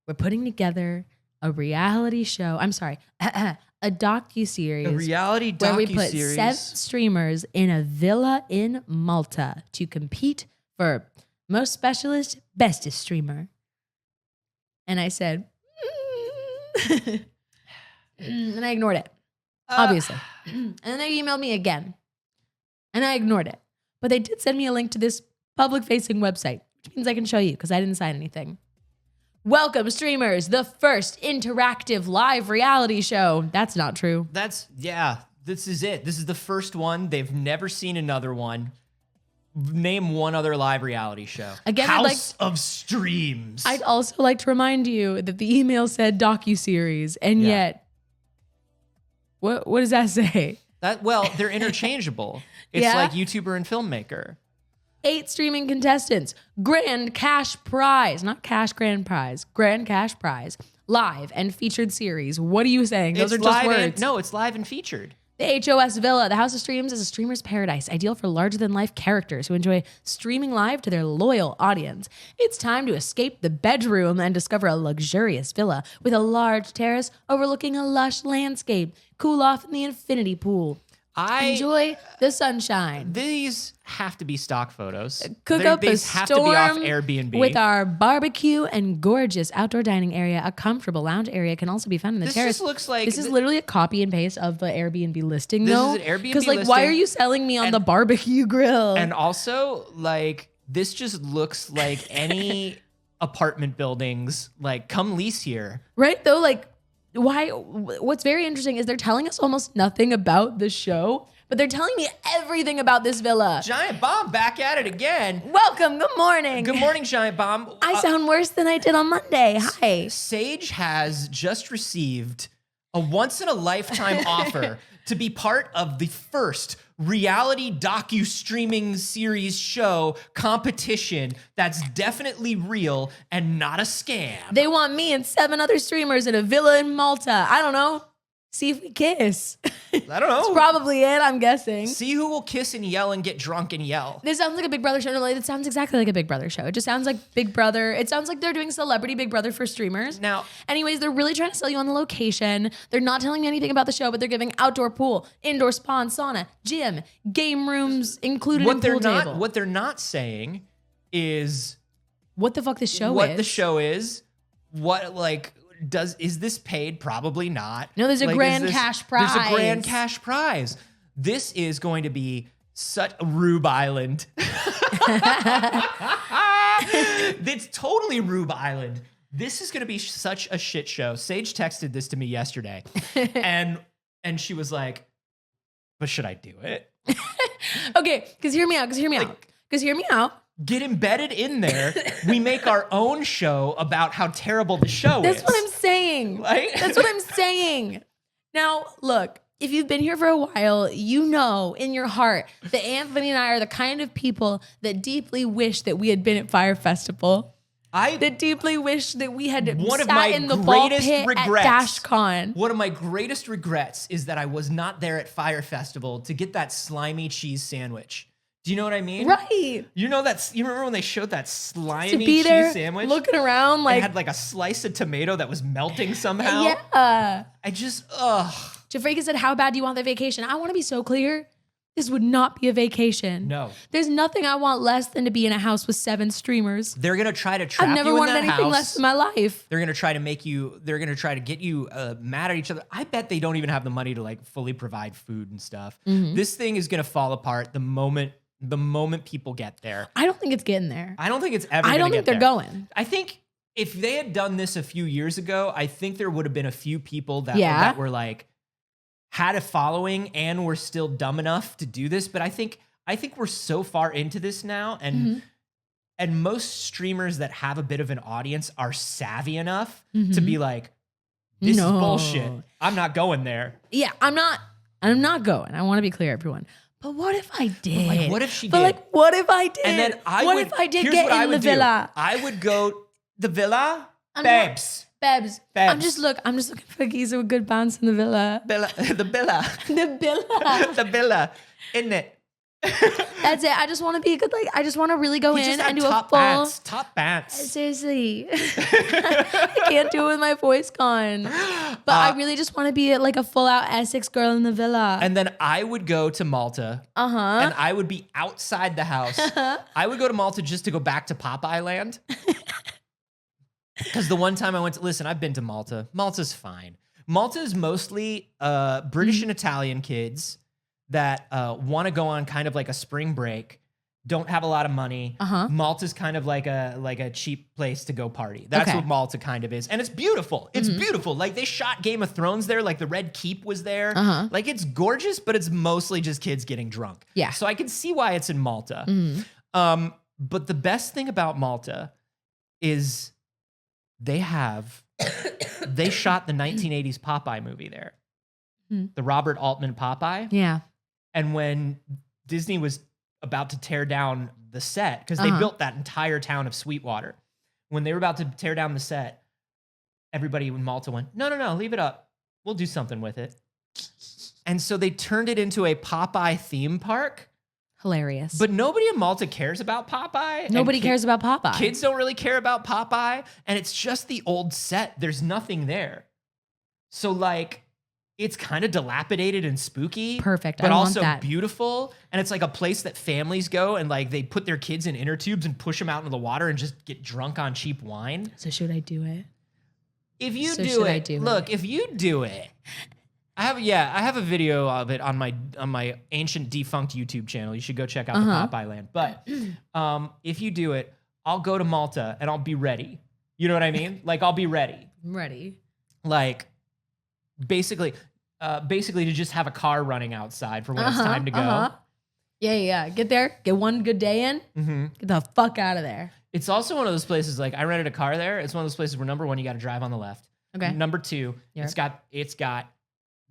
We're putting together a reality show. I'm sorry, a docu-series. A reality where we put docuseries. 7 streamers in a villa in Malta to compete for most specialist, bestest streamer. And I said, and I ignored it, obviously. And then they emailed me again, and I ignored it. But they did send me a link to this public-facing website, which means I can show you because I didn't sign anything. Welcome, streamers, the first interactive live reality show. That's not true. This is it. This is the first one. They've never seen another one. Name one other live reality show. Again, House of Streams. I'd also like to remind you that the email said docuseries, and Yeah. yet, what does that say? They're interchangeable. It's Yeah? like YouTuber and filmmaker. 8 streaming contestants, grand cash prize, not cash grand prize, grand cash prize, live and featured series. What are you saying? Those are just live words. No, it's live and featured. The HOS Villa, the House of Streams, is a streamer's paradise, ideal for larger-than-life characters who enjoy streaming live to their loyal audience. It's time to escape the bedroom and discover a luxurious villa with a large terrace overlooking a lush landscape. Cool off in the infinity pool. Enjoy the sunshine. These have to be stock photos. Cook up a These have to be off storm Airbnb. with our barbecue and gorgeous outdoor dining area. A comfortable lounge area can also be found in the This terrace. just looks like This is literally a copy and paste of the Airbnb listing, This though. is an Airbnb Because, why listing. are you selling me on And- the barbecue grill? And also, this just looks like any apartment buildings. Come lease here. Right? Though, why? What's very interesting is they're telling us almost nothing about the show, but they're telling me everything about this villa. Giant Bomb back at it again. Welcome. Good morning. Good morning, Giant Bomb. I sound worse than I did on Monday. Hi. Saige has just received a once-in-a-lifetime offer to be part of the first reality docu-streaming series show competition that's definitely real and not a scam. They want me and 7 other streamers in a villa in Malta. I don't know. See if we kiss. I don't know. That's probably it, I'm guessing. See who will kiss and yell and get drunk and yell. This sounds like a Big Brother show. No, like, it sounds exactly like a Big Brother show. It just sounds like Big Brother. It sounds like they're doing Celebrity Big Brother for streamers. Now, anyways, they're really trying to sell you on the location. They're not telling me anything about the show, but they're giving outdoor pool, indoor spa and sauna, gym, game rooms included in pool table. What they're not saying is What the fuck this show what is. the show is. What is this paid? Probably not. No, there's a grand cash prize. There's a grand cash prize. This is going to be such a Rube Island. It's totally Rube Island. This is going to be such a shit show. Saige texted this to me yesterday, and she was like, "But should I do it?" Okay, because hear me out. Get embedded in there. We make our own show about how terrible the show is. That's what I'm saying. Right? That's what I'm saying. Now, look, if you've been here for a while, you know in your heart that Anthony and I are the kind of people that deeply wish that we had been at Fire Festival. That deeply wish that we had sat in the ball pit at DashCon. One of my greatest regrets is that I was not there at Fire Festival to get that slimy cheese sandwich. Do you know what I mean? Right. You remember when they showed that slimy To be cheese there sandwich? looking around It like. had like a slice of tomato that was melting somehow. Yeah. I just, ugh. Jafrika said, how bad do you want the vacation? I want to be so clear. This would not be a vacation. No. There's nothing I want less than to be in a house with 7 streamers. They're going to try to trap I've never you in wanted that anything house. less in my life. They're going to try to get you mad at each other. I bet they don't even have the money to like fully provide food and stuff. Mm-hmm. This thing is going to fall apart the moment people get there. I don't think it's getting there. I don't think it's ever I don't gonna think get they're there. going. I think if they had done this a few years ago, I think there would have been a few people that were like had a following and were still dumb enough to do this. But I think we're so far into this now, and most streamers that have a bit of an audience are savvy enough to be like, this is bullshit. I'm not going there. Yeah, I'm not going. I want to be clear, everyone. But what if I did? Like, what if she But did? like, what if I did? And then what if I did here's get what I in the would do. villa? I would go the villa, I'm babes. Babs. Babs. I'm just looking for a geezer with good bounce in the villa. The villa. The villa. The villa. Isn't it? That's it. I just want to be a good, I just want to really go He in just had and do a top full. bats. Top bats. Seriously. I can't do it with my voice gone. But I really just want to be like a full out Essex girl in the villa. And then I would go to Malta. And I would be outside the house. I would go to Malta just to go back to Popeye Land. Because the one time I went to, listen, I've been to Malta. Malta's fine. Malta is mostly British and Italian kids that want to go on kind of like a spring break, don't have a lot of money. Malta's kind of like a cheap place to go party. That's what Malta kind of is. And it's beautiful. It's beautiful. Like they shot Game of Thrones there. Like the Red Keep was there. Like it's gorgeous, but it's mostly just kids getting drunk. Yeah. So I can see why it's in Malta. But the best thing about Malta is they shot the 1980s Popeye movie there. The Robert Altman Popeye. Yeah. And when Disney was about to tear down the set, because they built that entire town of Sweetwater, when they were about to tear down the set, everybody in Malta went, no, leave it up. We'll do something with it. And so they turned it into a Popeye theme park. Hilarious. But nobody in Malta cares about Popeye. Nobody cares about Popeye. Kids don't really care about Popeye. And it's just the old set. There's nothing there. So like, it's kind of dilapidated and spooky. Perfect. But I want also that. beautiful. And it's like a place that families go and like they put their kids in inner tubes and push them out into the water and just get drunk on cheap wine. So should I do it? If you So do should I it, do look, it? if you do it, I have a video of it on my ancient defunct YouTube channel. You should go check out the Popeye Land. But if you do it, I'll go to Malta and I'll be ready. You know what I mean? Like I'll be ready. I'm ready. Like basically to just have a car running outside for when it's time to go. Yeah. Get there. Get one good day in. Get the fuck out of there. It's also one of those places, like I rented a car there. It's one of those places where number one, you got to drive on the left. Okay. Number two, Yeah. it's got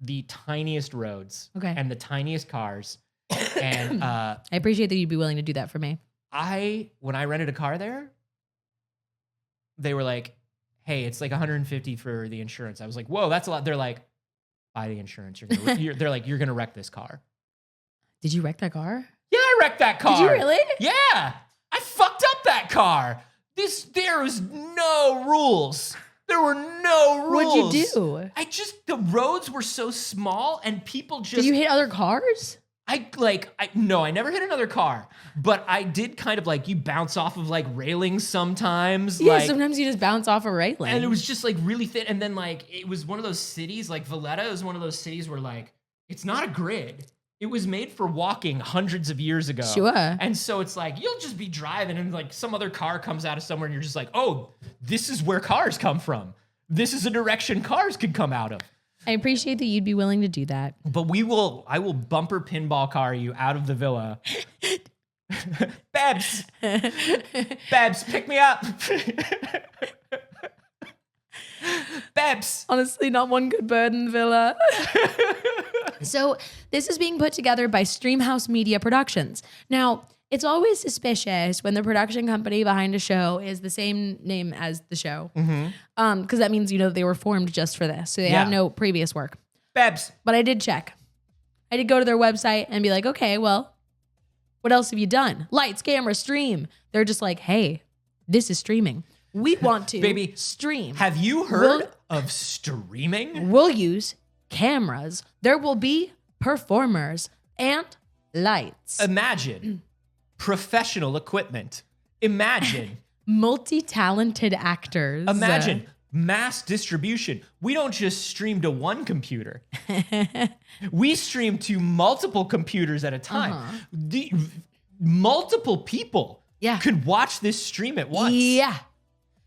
the tiniest roads. Okay. And the tiniest cars. And I appreciate that you'd be willing to do that for me. when I rented a car there, they were like, hey, it's like $150 for the insurance. I was like, whoa, that's a lot. They're like, buy the insurance. They're like, you're gonna wreck this car. Did you wreck that car? Yeah, I wrecked that car. Did you really? Yeah, I fucked up that car. There was no rules. There were no rules. What'd you do? The roads were so small and people just. Did you hit other cars? No, I never hit another car, but I did kind of like, you bounce off of like railings sometimes. Yeah, like, sometimes you just bounce off a railing. and it was just like really thin. And then like, it was one of those cities, like Valletta is one of those cities where like, it's not a grid. It was made for walking hundreds of years ago. Sure. And so it's like, you'll just be driving and like some other car comes out of somewhere and you're just like, oh, this is where cars come from. This is a direction cars could come out of. I appreciate that you'd be willing to do that. But I will bumper pinball car you out of the villa. Babs, pick me up. Babs. Honestly, not one good bird in the villa. So this is being put together by Streamhouse Media Productions. Now, it's always suspicious when the production company behind a show is the same name as the show. Because that means, they were formed just for this. So they have no previous work. Babs. But I did check. I did go to their website and be like, okay, well, what else have you done? Lights, camera, stream. They're just like, hey, this is streaming. We want to Baby, stream. Have you heard of streaming? We'll use cameras. There will be performers and lights. Imagine professional equipment. Imagine. Multi-talented actors. Imagine mass distribution. We don't just stream to one computer. We stream to multiple computers at a time. Multiple people could watch this stream at once. Yeah.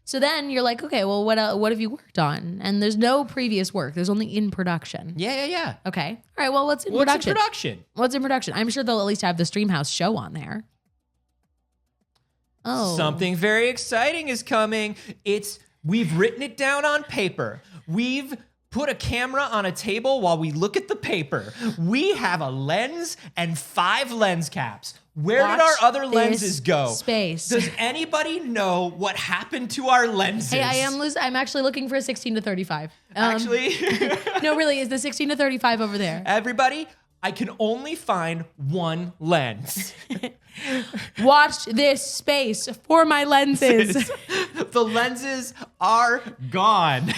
So then you're like, okay, well, what have you worked on? And there's no previous work. There's only in production. Yeah. Okay. All right. Well, what's in production? What's in production? I'm sure they'll at least have the Streamhouse show on there. Oh. Something very exciting is coming. We've written it down on paper. We've put a camera on a table while we look at the paper. We have a lens and 5 lens caps. Where did our other lenses go? Space. Does anybody know what happened to our lenses? Hey, I'm actually looking for a 16 to 35. Actually? No, really, is the 16 to 35 over there? Everybody, I can only find one lens. Watch this space for my lenses. The lenses are gone.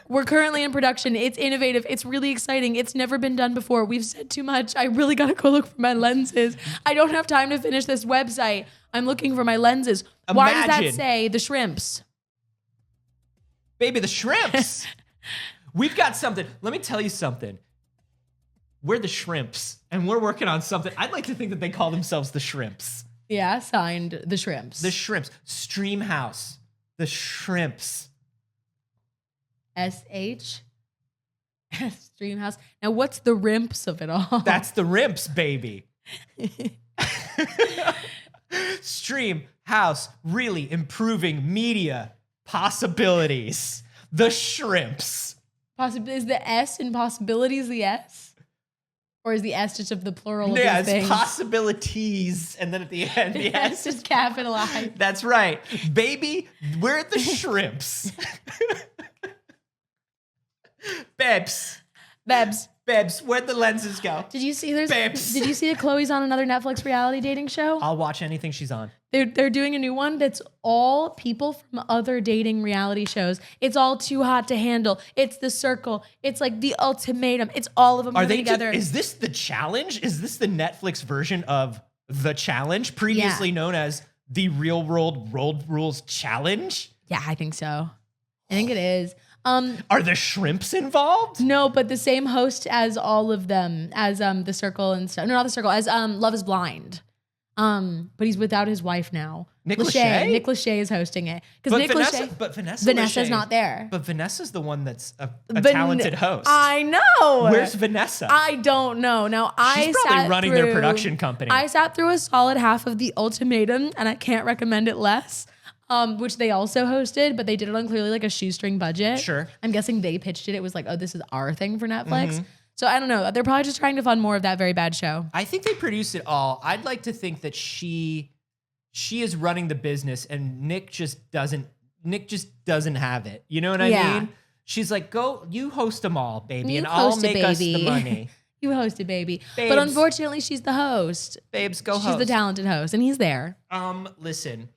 We're currently in production. It's innovative. It's really exciting. It's never been done before. We've said too much. I really got to go look for my lenses. I don't have time to finish this website. I'm looking for my lenses. Why does that say the shrimps? Baby, the shrimps. We've got something. Let me tell you something. We're the shrimps, and we're working on something. I'd like to think that they call themselves the shrimps. Yeah, signed the shrimps. The shrimps. Streamhouse. The shrimps. SH. Streamhouse. Now, what's the rimps of it all? That's the rimps, baby. Stream House, really improving media possibilities. The shrimps. Is the S in possibilities the S? Or is the S just of the plural of yeah, these it's things? possibilities, and then at the end, the S is capitalized. That's right. Baby, we're at the shrimps. Babs. Where'd the lenses go? Did you see Babes. Did you see that Chloe's on another Netflix reality dating show? I'll watch anything she's on. They're doing a new one that's all people from other dating reality shows. It's all Too Hot to Handle. It's The Circle. It's like The Ultimatum. It's all of them Are coming they together. Is this The Challenge? Is this the Netflix version of The Challenge, previously known as the Real World Road Rules Challenge? Yeah, I think so. I think it is. Are the shrimps involved? No, but the same host as all of them, as The Circle and stuff. No, not The Circle, as Love is Blind. But he's without his wife now. Nick Lachey? Nick Lachey is hosting it. Because Vanessa's Lachey, not there. But Vanessa's the one that's a talented host. I know. Where's Vanessa? I don't know. Now She's probably running their production company. I sat through a solid half of The Ultimatum, and I can't recommend it less. Which they also hosted, but they did it on clearly like a shoestring budget. Sure. I'm guessing they pitched it. It was like, oh, this is our thing for Netflix. So I don't know. They're probably just trying to fund more of that very bad show. I think they produce it all. I'd like to think that she is running the business and Nick just doesn't have it. You know what I mean? She's like, go, you host them all, baby, You and I'll host it, make us the baby. money. You hosted, baby. Babes. But unfortunately, she's the host. Babes, go She's host. the talented host, and he's there. Listen.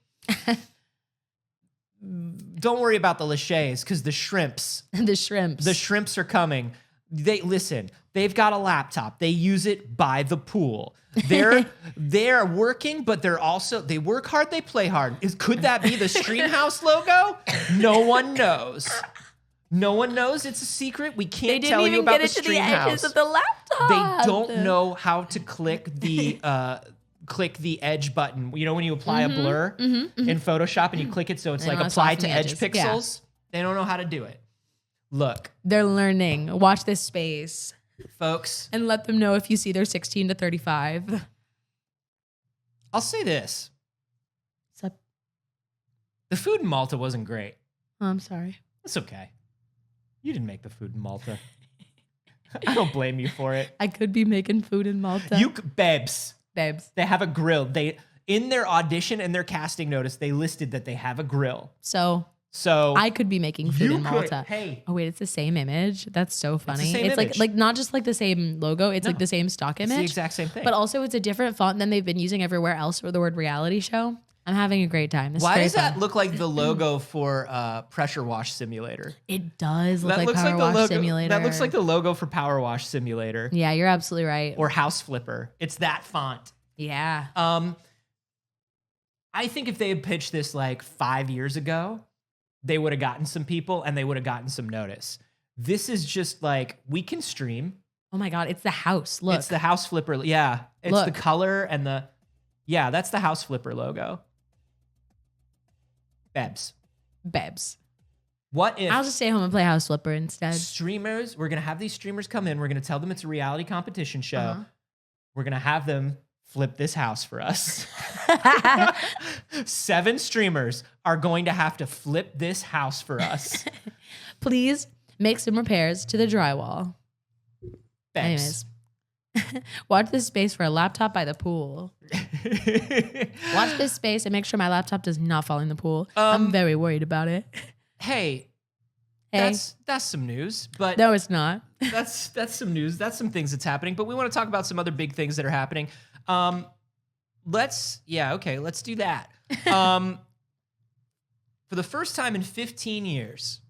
Don't worry about the laches, because the shrimps The shrimps. are coming. They've got a laptop. They use it by the pool. They're working, but they work hard, they play hard. Could that be the Streamhouse logo? No one knows. No one knows. It's a secret. We They can't didn't tell you even about get the it to the edges Streamhouse. of the laptop. They don't know how to click the edge button. You know when you apply a blur in Photoshop and you click it so it's They like wanna apply soften to the edge edges. Yeah. pixels? They don't know how to do it. Look, They're learning. Watch this space folks, and let them know if you see they're 16 to 35. I'll say this. What's up? The food in Malta wasn't great. Oh, I'm sorry. It's okay. You didn't make the food in Malta. I don't blame you for it. I could be making food in Malta. Babes. Babes. They have a grill. In their audition and their casting notice, they listed that they have a grill. So So I could be making food you in could- Malta. hey. Oh wait, it's the same image. That's so funny. same It's image. like not just like the same logo. It's like No. the same stock It's image. the exact same thing. But also it's a different font than they've been using everywhere else for the word reality show. I'm having a great time. This is Why very does that fun. look like the logo for Pressure Wash Simulator? It does look That like looks Power like the Wash logo. Simulator. That looks like the logo for Power Wash Simulator Yeah, you're absolutely right. or House Flipper. It's that font. Yeah. I think if they had pitched this like 5 years ago, they would have gotten some people and they would have gotten some notice. This is just like, we can stream. Oh my God, it's the house. Look. It's the House Flipper. Yeah. It's Look. the color and that's the House Flipper logo. Babs. What if I'll just stay home and play House Flipper instead. streamers, we're going to have these streamers come in. We're going to tell them it's a reality competition show. Uh-huh. We're going to have them flip this house for us. 7 streamers are going to have to flip this house for us. Please make some repairs to the drywall. Babes. Anyways, watch this space for a laptop by the pool. Watch this space and make sure my laptop does not fall in the pool. I'm very worried about it. Hey, Hey. that's some news, but No, it's not. that's some news. That's some things that's happening, but we want to talk about some other big things that are happening. Let's do that. For the first time in 15 years,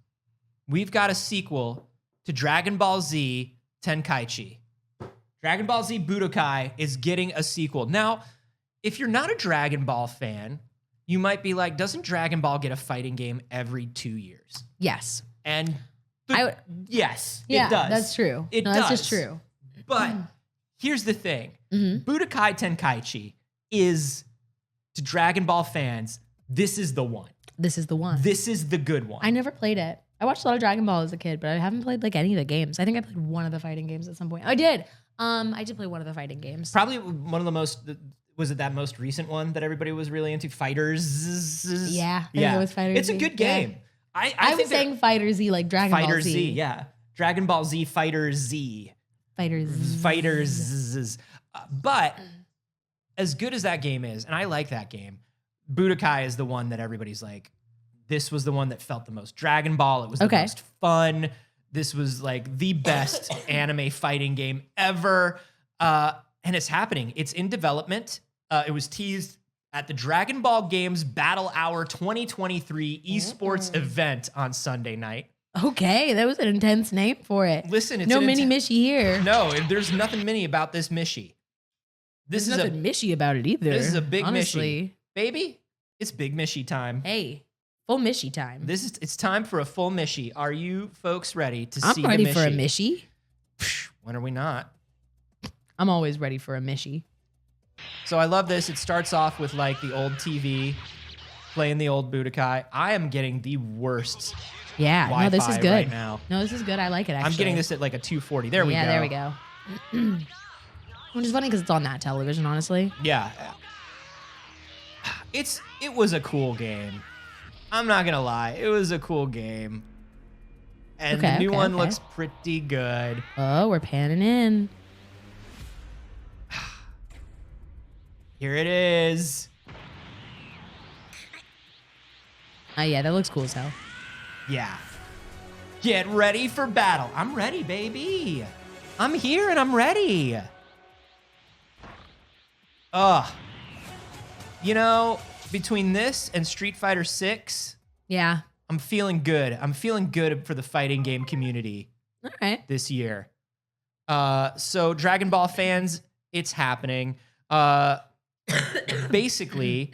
we've got a sequel to Dragon Ball Z Tenkaichi. Dragon Ball Z Budokai is getting a sequel. Now, if you're not a Dragon Ball fan, you might be like, doesn't Dragon Ball get a fighting game every 2 years? Yes. And yes, Yeah, it does. that's true. It No, does. that's just true. But here's the thing. Mhm. Budokai Tenkaichi is, to Dragon Ball fans, this is the one. This is the one. This is the good one. I never played it. I watched a lot of Dragon Ball as a kid, but I haven't played like any of the games. I think I played one of the fighting games at some point. I did. I did play one of the fighting games. Probably one of the most, was it that most recent one that everybody was really into? Fighters? Yeah, I think it was Fighter It's a Z. good Yeah. game. I I think was saying Fighter Z, like Dragon Fighter Ball Z. Z, yeah. Dragon Ball Z Fighter Z. Fighter Z. Fighters. But as good as that game is, and I like that game, Budokai is the one that everybody's like, this was the one that felt the most Dragon Ball. It was the Okay. most fun. This was like the best anime fighting game ever. And it's happening. It's in development. It was teased at the Dragon Ball Games Battle Hour 2023 esports event on Sunday night. Okay, that was an intense name for it. Listen, it's no an mini Mishy here. No, there's nothing mini about this Mishi. This There's is nothing Mishy about it either. this is a big honestly. Mishi. Baby, it's big Mishi time. Hey, full Mishy time. It's time for a full Mishi. Are you folks ready to I'm see ready the Mishi? for a Mishy. When are we not? I'm always ready for a Mishy. So I love this. It starts off with like the old TV playing the old Budokai. I am getting the worst Yeah, Wi-Fi no, this is good. right now. No, this is good. I like it actually. I'm getting this at like a 240. There we go. Yeah, there we go. Which is funny because it's on that television, honestly. Yeah. It was a cool game. I'm not gonna lie. It was a cool game. And the new one looks pretty good. Oh, we're panning in. Here it is. Oh, yeah, that looks cool as hell. Yeah. Get ready for battle. I'm ready, baby. I'm here and I'm ready. You know, between this and Street Fighter 6, Yeah. I'm feeling good. I'm feeling good for the fighting game community All right. this year. So Dragon Ball fans, it's happening. Basically,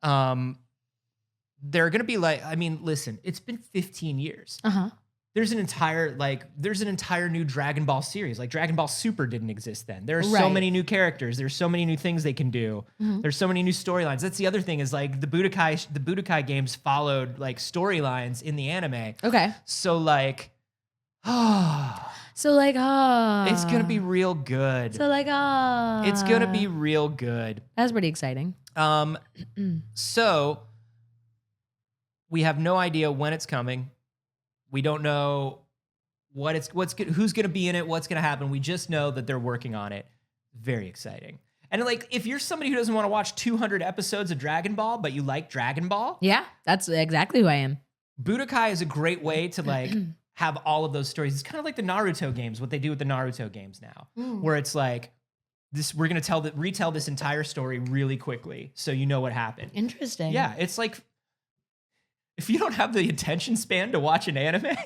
they're gonna be like, I mean, listen, it's been 15 years. Uh-huh. There's an entire new Dragon Ball series. Like Dragon Ball Super didn't exist then. There are so Right. many new characters. There's so many new things they can do. There's so many new storylines. That's the other thing is like the Budokai games followed like storylines in the anime. Okay. So like, So like, it's gonna be real good. So like, It's gonna be real good. That's pretty exciting. So we have no idea when it's coming. We don't know who's gonna be in it, what's gonna happen. We just know that they're working on it. Very exciting. And like, if you're somebody who doesn't want to watch 200 episodes of Dragon Ball, but you like Dragon Ball, Yeah, that's exactly who I am. Budokai is a great way to like have all of those stories. It's kind of like the Naruto games, what they do with the Naruto games now, where it's like this, we're gonna retell this entire story really quickly, so you know what happened. Interesting. Yeah, it's like if you don't have the attention span to watch an anime,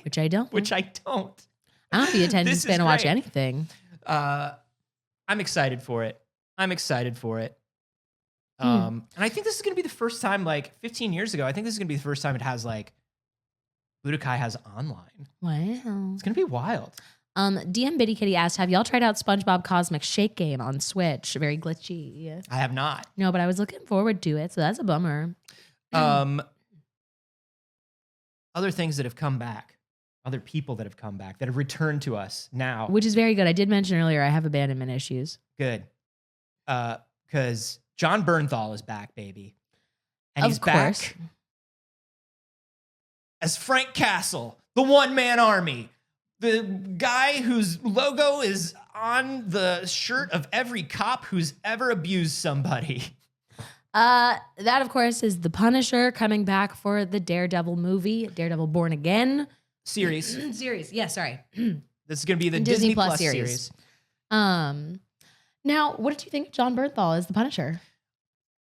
Which I don't. which I don't. I don't have the attention This is span to watch great. anything. I'm excited for it. And I think this is gonna be the first time, like 15 years ago, I think this is gonna be the first time it has like Budokai has online. Wow. It's gonna be wild. DM Bitty Kitty asked, have y'all tried out SpongeBob Cosmic Shake Game on Switch? Very glitchy. I have not. No, but I was looking forward to it, so that's a bummer. Other things that have come back, other people that have come back, that have returned to us now. Which is very good. I did mention earlier I have abandonment issues. Good. Because John Bernthal is back, baby. And Of he's course. back as Frank Castle, the one-man army. The guy whose logo is on the shirt of every cop who's ever abused somebody. That, of course, is The Punisher coming back for the Daredevil movie, Daredevil Born Again. Series. Series. Yeah, sorry. This is going to be the Disney Disney Plus Plus series. series. Now, what did you think of John Bernthal as The Punisher?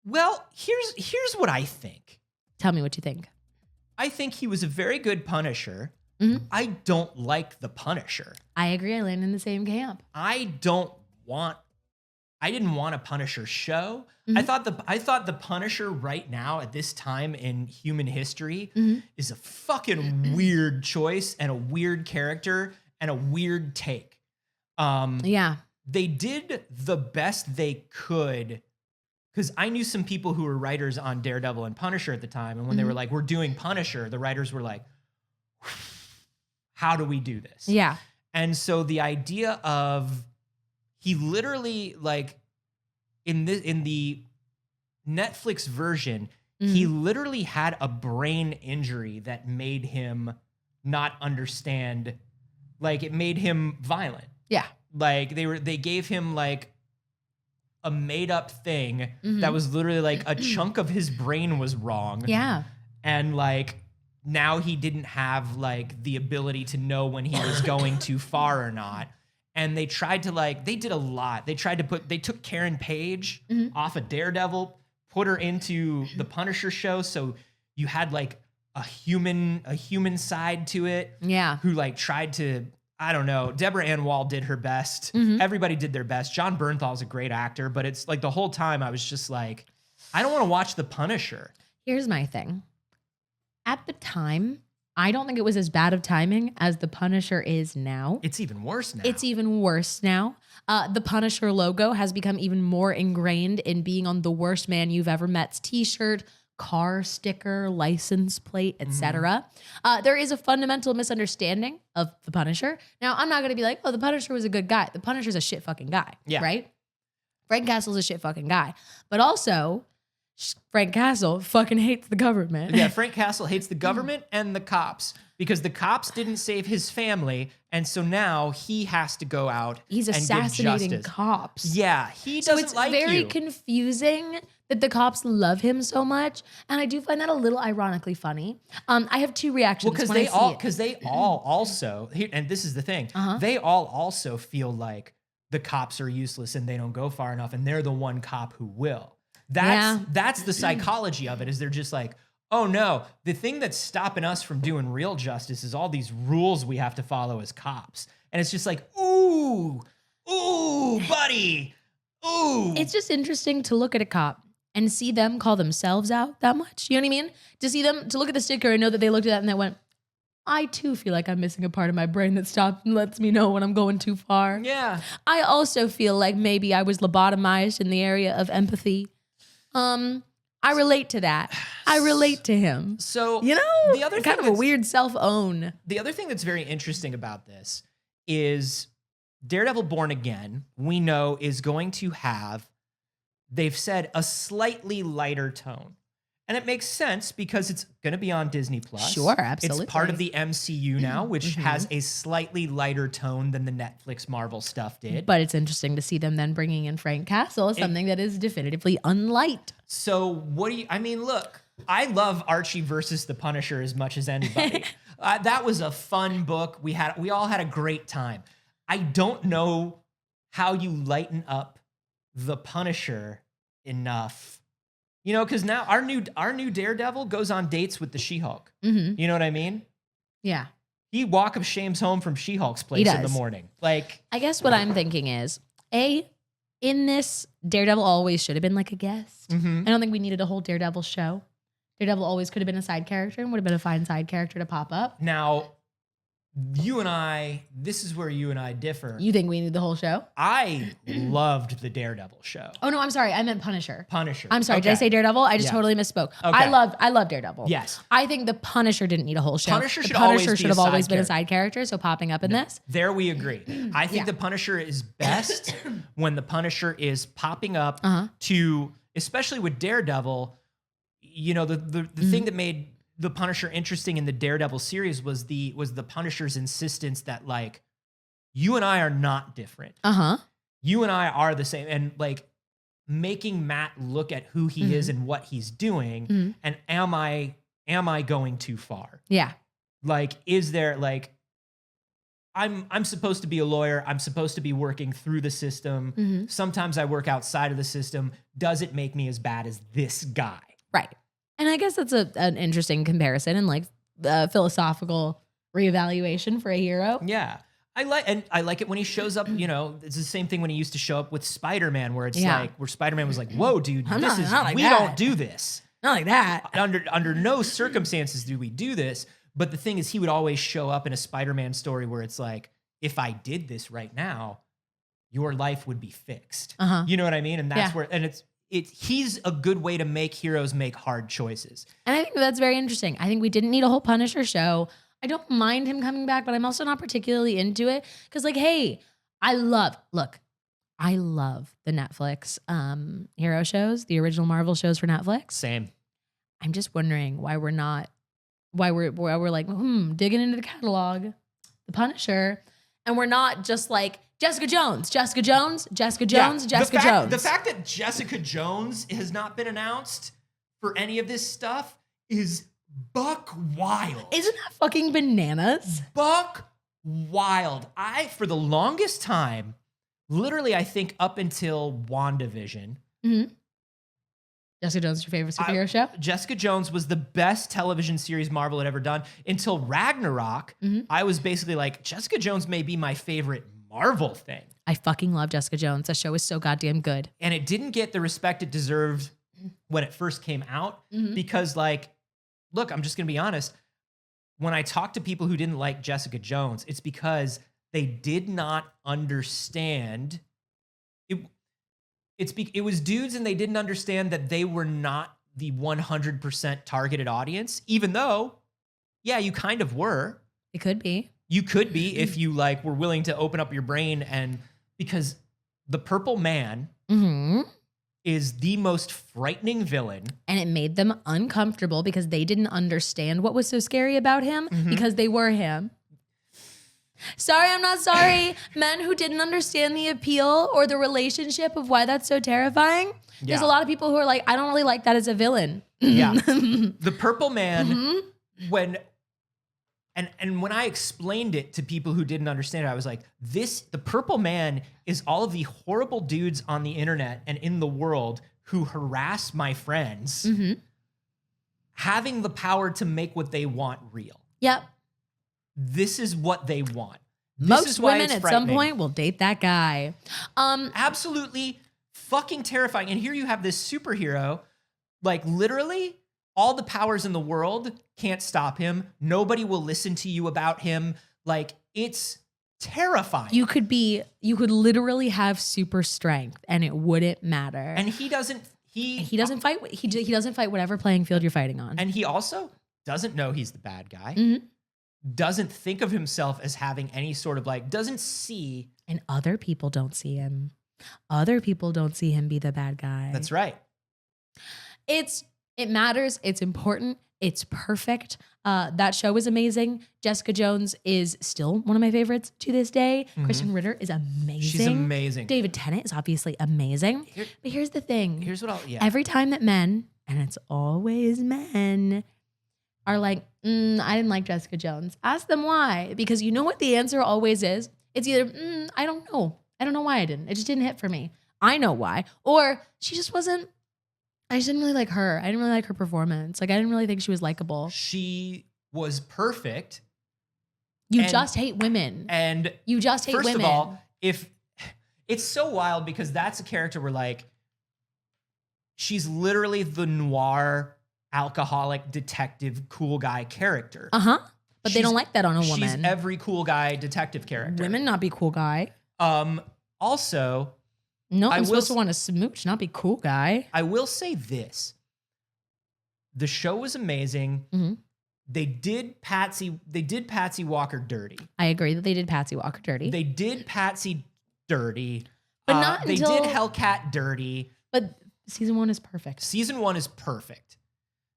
Well, here's what I think. Tell me what you think. I think he was a very good Punisher. Mhm. I don't like the Punisher. I agree. I land in the same camp. I didn't want a Punisher show. Mhm. I thought the Punisher right now at this time in human history Mhm. is a fucking weird choice and a weird character and a weird take. Yeah. They did the best they could, because I knew some people who were writers on Daredevil and Punisher at the time, and when they were like, "We're doing Punisher," the writers were like, "How do we do this?" Yeah. And so the idea of he literally like in the Netflix version, he literally had a brain injury that made him not understand, like it made him violent. Yeah. Like they gave him like a made up thing that was literally like a chunk of his brain was wrong. Yeah. And like now he didn't have like the ability to know when he was going too far or not. And they tried to they did a lot. They took Karen Page off of Daredevil, put her into the Punisher show. So you had like a human side to it. Yeah. Who like tried to, I don't know. Deborah Ann Wall did her best. Everybody did their best. John Bernthal is a great actor, but it's like the whole time I was just like, I don't want to watch the Punisher. Here's my thing. At the time, I don't think it was as bad of timing as The Punisher is now. It's even worse now. It's even worse now. The Punisher logo has become even more ingrained in being on the Worst Man You've Ever Met's t-shirt, car sticker, license plate, etc. There is a fundamental misunderstanding of The Punisher. Now, I'm not going to be like, oh, The Punisher was a good guy. The Punisher's a shit fucking guy, Yeah. right? Frank Castle's a shit fucking guy. But also, Frank Castle fucking hates the government. Yeah, Frank Castle hates the government and the cops because the cops didn't save his family, and so now he has to go out He's and assassinating give justice. cops. Yeah, he So doesn't it's like very you. confusing that the cops love him so much, and I do find that a little ironically funny. I have two reactions. Well, because when I see it. they all also, and this is the thing, they all also feel like the cops are useless and they don't go far enough, and they're the one cop who will. That's the psychology of it. Is they're just like, oh no, the thing that's stopping us from doing real justice is all these rules we have to follow as cops, and it's just like, ooh, buddy, ooh. It's just interesting to look at a cop and see them call themselves out that much. You know what I mean? To see them, to look at the sticker and know that they looked at that and they went, I too feel like I'm missing a part of my brain that stops and lets me know when I'm going too far. Yeah. I also feel like maybe I was lobotomized in the area of empathy. I relate to that. I relate to him. So You know, the other kind thing of a that's- weird self-own. The other thing that's very interesting about this is Daredevil Born Again, we know, is going to have, they've said, a slightly lighter tone. And it makes sense because it's going to be on Disney Plus. Sure, absolutely. It's part of the MCU now, which has a slightly lighter tone than the Netflix Marvel stuff did. But it's interesting to see them then bringing in Frank Castle, something that is definitively unlight. So what do you, I mean, look, I love Archie versus the Punisher as much as anybody. That was a fun book. We all had a great time. I don't know how you lighten up the Punisher enough. You know, because now our new Daredevil goes on dates with the She-Hulk. Mm-hmm. You know what I mean? Yeah. He walk of shame's home from She-Hulk's place in the does. morning. Like, I guess what I'm thinking is, in this, Daredevil always should have been like a guest. mhm. I don't think we needed a whole Daredevil show. Daredevil always could have been a side character and would have been a fine side character to pop up. Now, this is where you and I differ. You think we need the whole show? I loved the Daredevil show. Oh no, I'm sorry. I meant Punisher. Punisher. I'm sorry. Did I Okay. say Daredevil? I just Yeah. totally misspoke. Okay. I love Daredevil. Yes. I think the Punisher didn't need a whole show. Punisher The should always be should a have always side been a character. side character. So popping up in this. There we agree. I think Yeah. the Punisher is best when the Punisher is popping up to, especially with Daredevil, you know, the thing that made the Punisher interesting in the Daredevil series was the Punisher's insistence that, like, you and I are not different. You and I are the same. And, like, making Matt look at who he is and what he's doing, and am I going too far? Yeah. Like, is there, like, I'm supposed to be a lawyer. I'm supposed to be working through the system. Sometimes I work outside of the system. Does it make me as bad as this guy? Right. And I guess that's an interesting comparison and like philosophical reevaluation for a hero. Yeah. I like it when he shows up, you know, it's the same thing when he used to show up with Spider-Man, where it's like, where Spider-Man was like, whoa, dude, I'm this not- is, not like we that. don't do this. Not like that. Under no circumstances do we do this. But the thing is, he would always show up in a Spider-Man story where it's like, if I did this right now, your life would be fixed. You know what I mean? And that's where, and he's a good way to make heroes make hard choices. And I think that's very interesting. I think we didn't need a whole Punisher show. I don't mind him coming back, but I'm also not particularly into it. Because, like, hey, I love the Netflix hero shows, the original Marvel shows for Netflix. Same. I'm just wondering why we're like, digging into the catalog, the Punisher, and we're not just like Jessica Jones. The Jones. fact that Jessica Jones has not been announced for any of this stuff is buck wild. Isn't that fucking bananas? Buck wild. For the longest time, literally, I think up until WandaVision, Jessica Jones is your favorite superhero show? Jessica Jones was the best television series Marvel had ever done. Until Ragnarok, I was basically like, Jessica Jones may be my favorite Marvel thing. I fucking love Jessica Jones. That show is so goddamn good. And it didn't get the respect it deserved when it first came out because, like, look, I'm just going to be honest. When I talk to people who didn't like Jessica Jones, it's because they did not understand it. It was dudes, and they didn't understand that they were not the 100% targeted audience, even though, yeah, you kind of were. It could be. You could be if you, like, were willing to open up your brain, and because the Purple Man is the most frightening villain. And it made them uncomfortable because they didn't understand what was so scary about him because they were him. Sorry, I'm not sorry. Men who didn't understand the appeal or the relationship of why that's so terrifying. There's a lot of people who are like, I don't really like that as a villain. Yeah. The Purple Man, when I explained it to people who didn't understand it, I was like, the Purple Man is all of the horrible dudes on the internet and in the world who harass my friends, having the power to make what they want real. Yep. This is what they want. Most women at some point will date that guy. Absolutely fucking terrifying. And here you have this superhero, like literally all the powers in the world can't stop him. Nobody will listen to you about him. Like, it's terrifying. You could literally have super strength and it wouldn't matter. And he doesn't fight. He doesn't fight whatever playing field you're fighting on. And he also doesn't know he's the bad guy. Doesn't think of himself as having any sort of doesn't see. And other people don't see him. Other people don't see him be the bad guy. That's right. It matters. It's important. It's perfect. That show is amazing. Jessica Jones is still one of my favorites to this day. Kristen Ritter is amazing. She's amazing. David Tennant is obviously amazing. But here's the thing. Every time that men, and it's always men, are like, I didn't like Jessica Jones. Ask them why. Because you know what the answer always is? It's either, I don't know. I don't know why I didn't. It just didn't hit for me. I know why. Or she just wasn't, I just didn't really like her. I didn't really like her performance. I didn't really think she was likable. She was perfect. You just hate women. And you just hate women. First of all, if it's so wild because that's a character where she's literally the noir alcoholic detective cool guy character. But they don't like that on a woman. She's every cool guy detective character. Women not be cool guy. Also, no, I'm supposed to want to smooch, not be cool guy. I will say this. The show was amazing. They did Patsy Walker dirty. I agree that they did Patsy Walker dirty. They did Patsy dirty. But not they until... did Hellcat dirty. But season 1 is perfect. Season 1 is perfect.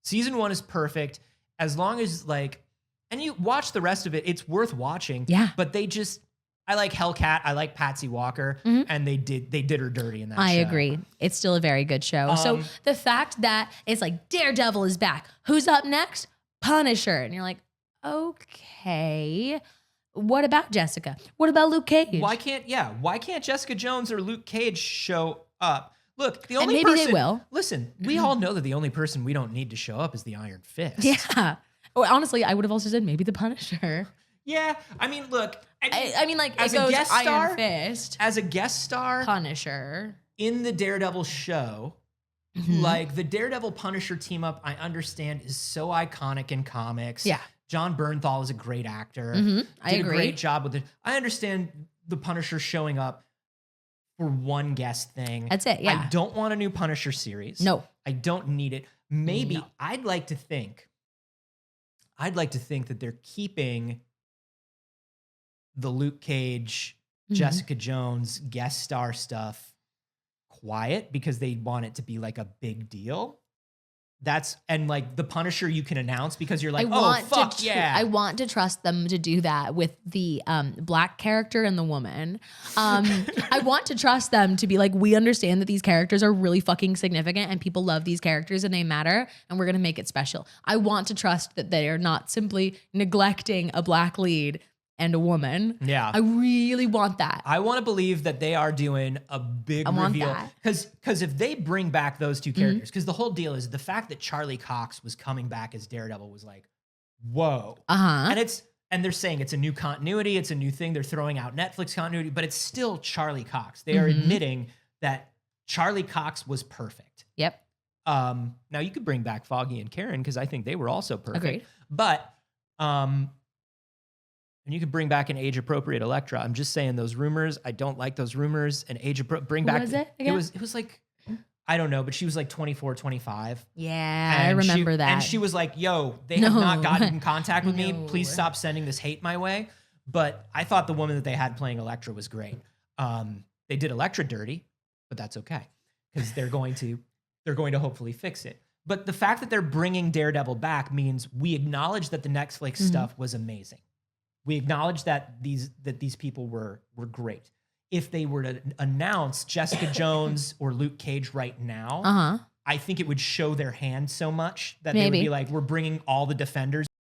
Season 1 is perfect. As long as and you watch the rest of it, it's worth watching. Yeah. But I like Hellcat, I like Patsy Walker, and they did her dirty in that show. I agree. It's still a very good show. So the fact that it's Daredevil is back. Who's up next? Punisher. And you're like, okay. What about Jessica? What about Luke Cage? Why can't Jessica Jones or Luke Cage show up? Look, the only maybe person, they will. Listen, we all know that the only person we don't need to show up is the Iron Fist. Yeah. Well, honestly, I would have also said maybe the Punisher. Yeah. I mean, look. I mean, as it goes a guest star, Iron Fist. As a guest star. Punisher. In the Daredevil show, the Daredevil Punisher team up, I understand, is so iconic in comics. Yeah. John Bernthal is a great actor. I Did agree. a great job with it. I understand the Punisher showing up for one guest thing. That's it, yeah. I don't want a new Punisher series. No. I don't need it. Maybe I'd like to think that they're keeping the Luke Cage, Jessica Jones guest star stuff quiet because they want it to be a big deal. And the Punisher you can announce because you're like, I want to trust them to do that with the black character and the woman. I want to trust them to be we understand that these characters are really fucking significant and people love these characters and they matter and we're going to make it special. I want to trust that they are not simply neglecting a black lead and a woman. Yeah. I really want that. I want to believe that they are doing a big reveal. Because if they bring back those two characters, because the whole deal is the fact that Charlie Cox was coming back as Daredevil was whoa. And they're saying it's a new continuity, it's a new thing. They're throwing out Netflix continuity, but it's still Charlie Cox. They are admitting that Charlie Cox was perfect. Yep. Now you could bring back Foggy and Karen because I think they were also perfect. Agreed. But and you could bring back an age-appropriate Elektra. I'm just saying those rumors. I don't like those rumors. An bring back. What was it again? It was I don't know, but she was 24, 25. Yeah, I remember that. And she was like, yo, they have not gotten in contact with me. Please stop sending this hate my way. But I thought the woman that they had playing Elektra was great. They did Elektra dirty, but that's okay. because they're going to hopefully fix it. But the fact that they're bringing Daredevil back means we acknowledge that the Netflix stuff was amazing. We acknowledge that these people were great. If they were to announce Jessica Jones or Luke Cage right now, I think it would show their hand so much that they would be like, we're bringing all the Defenders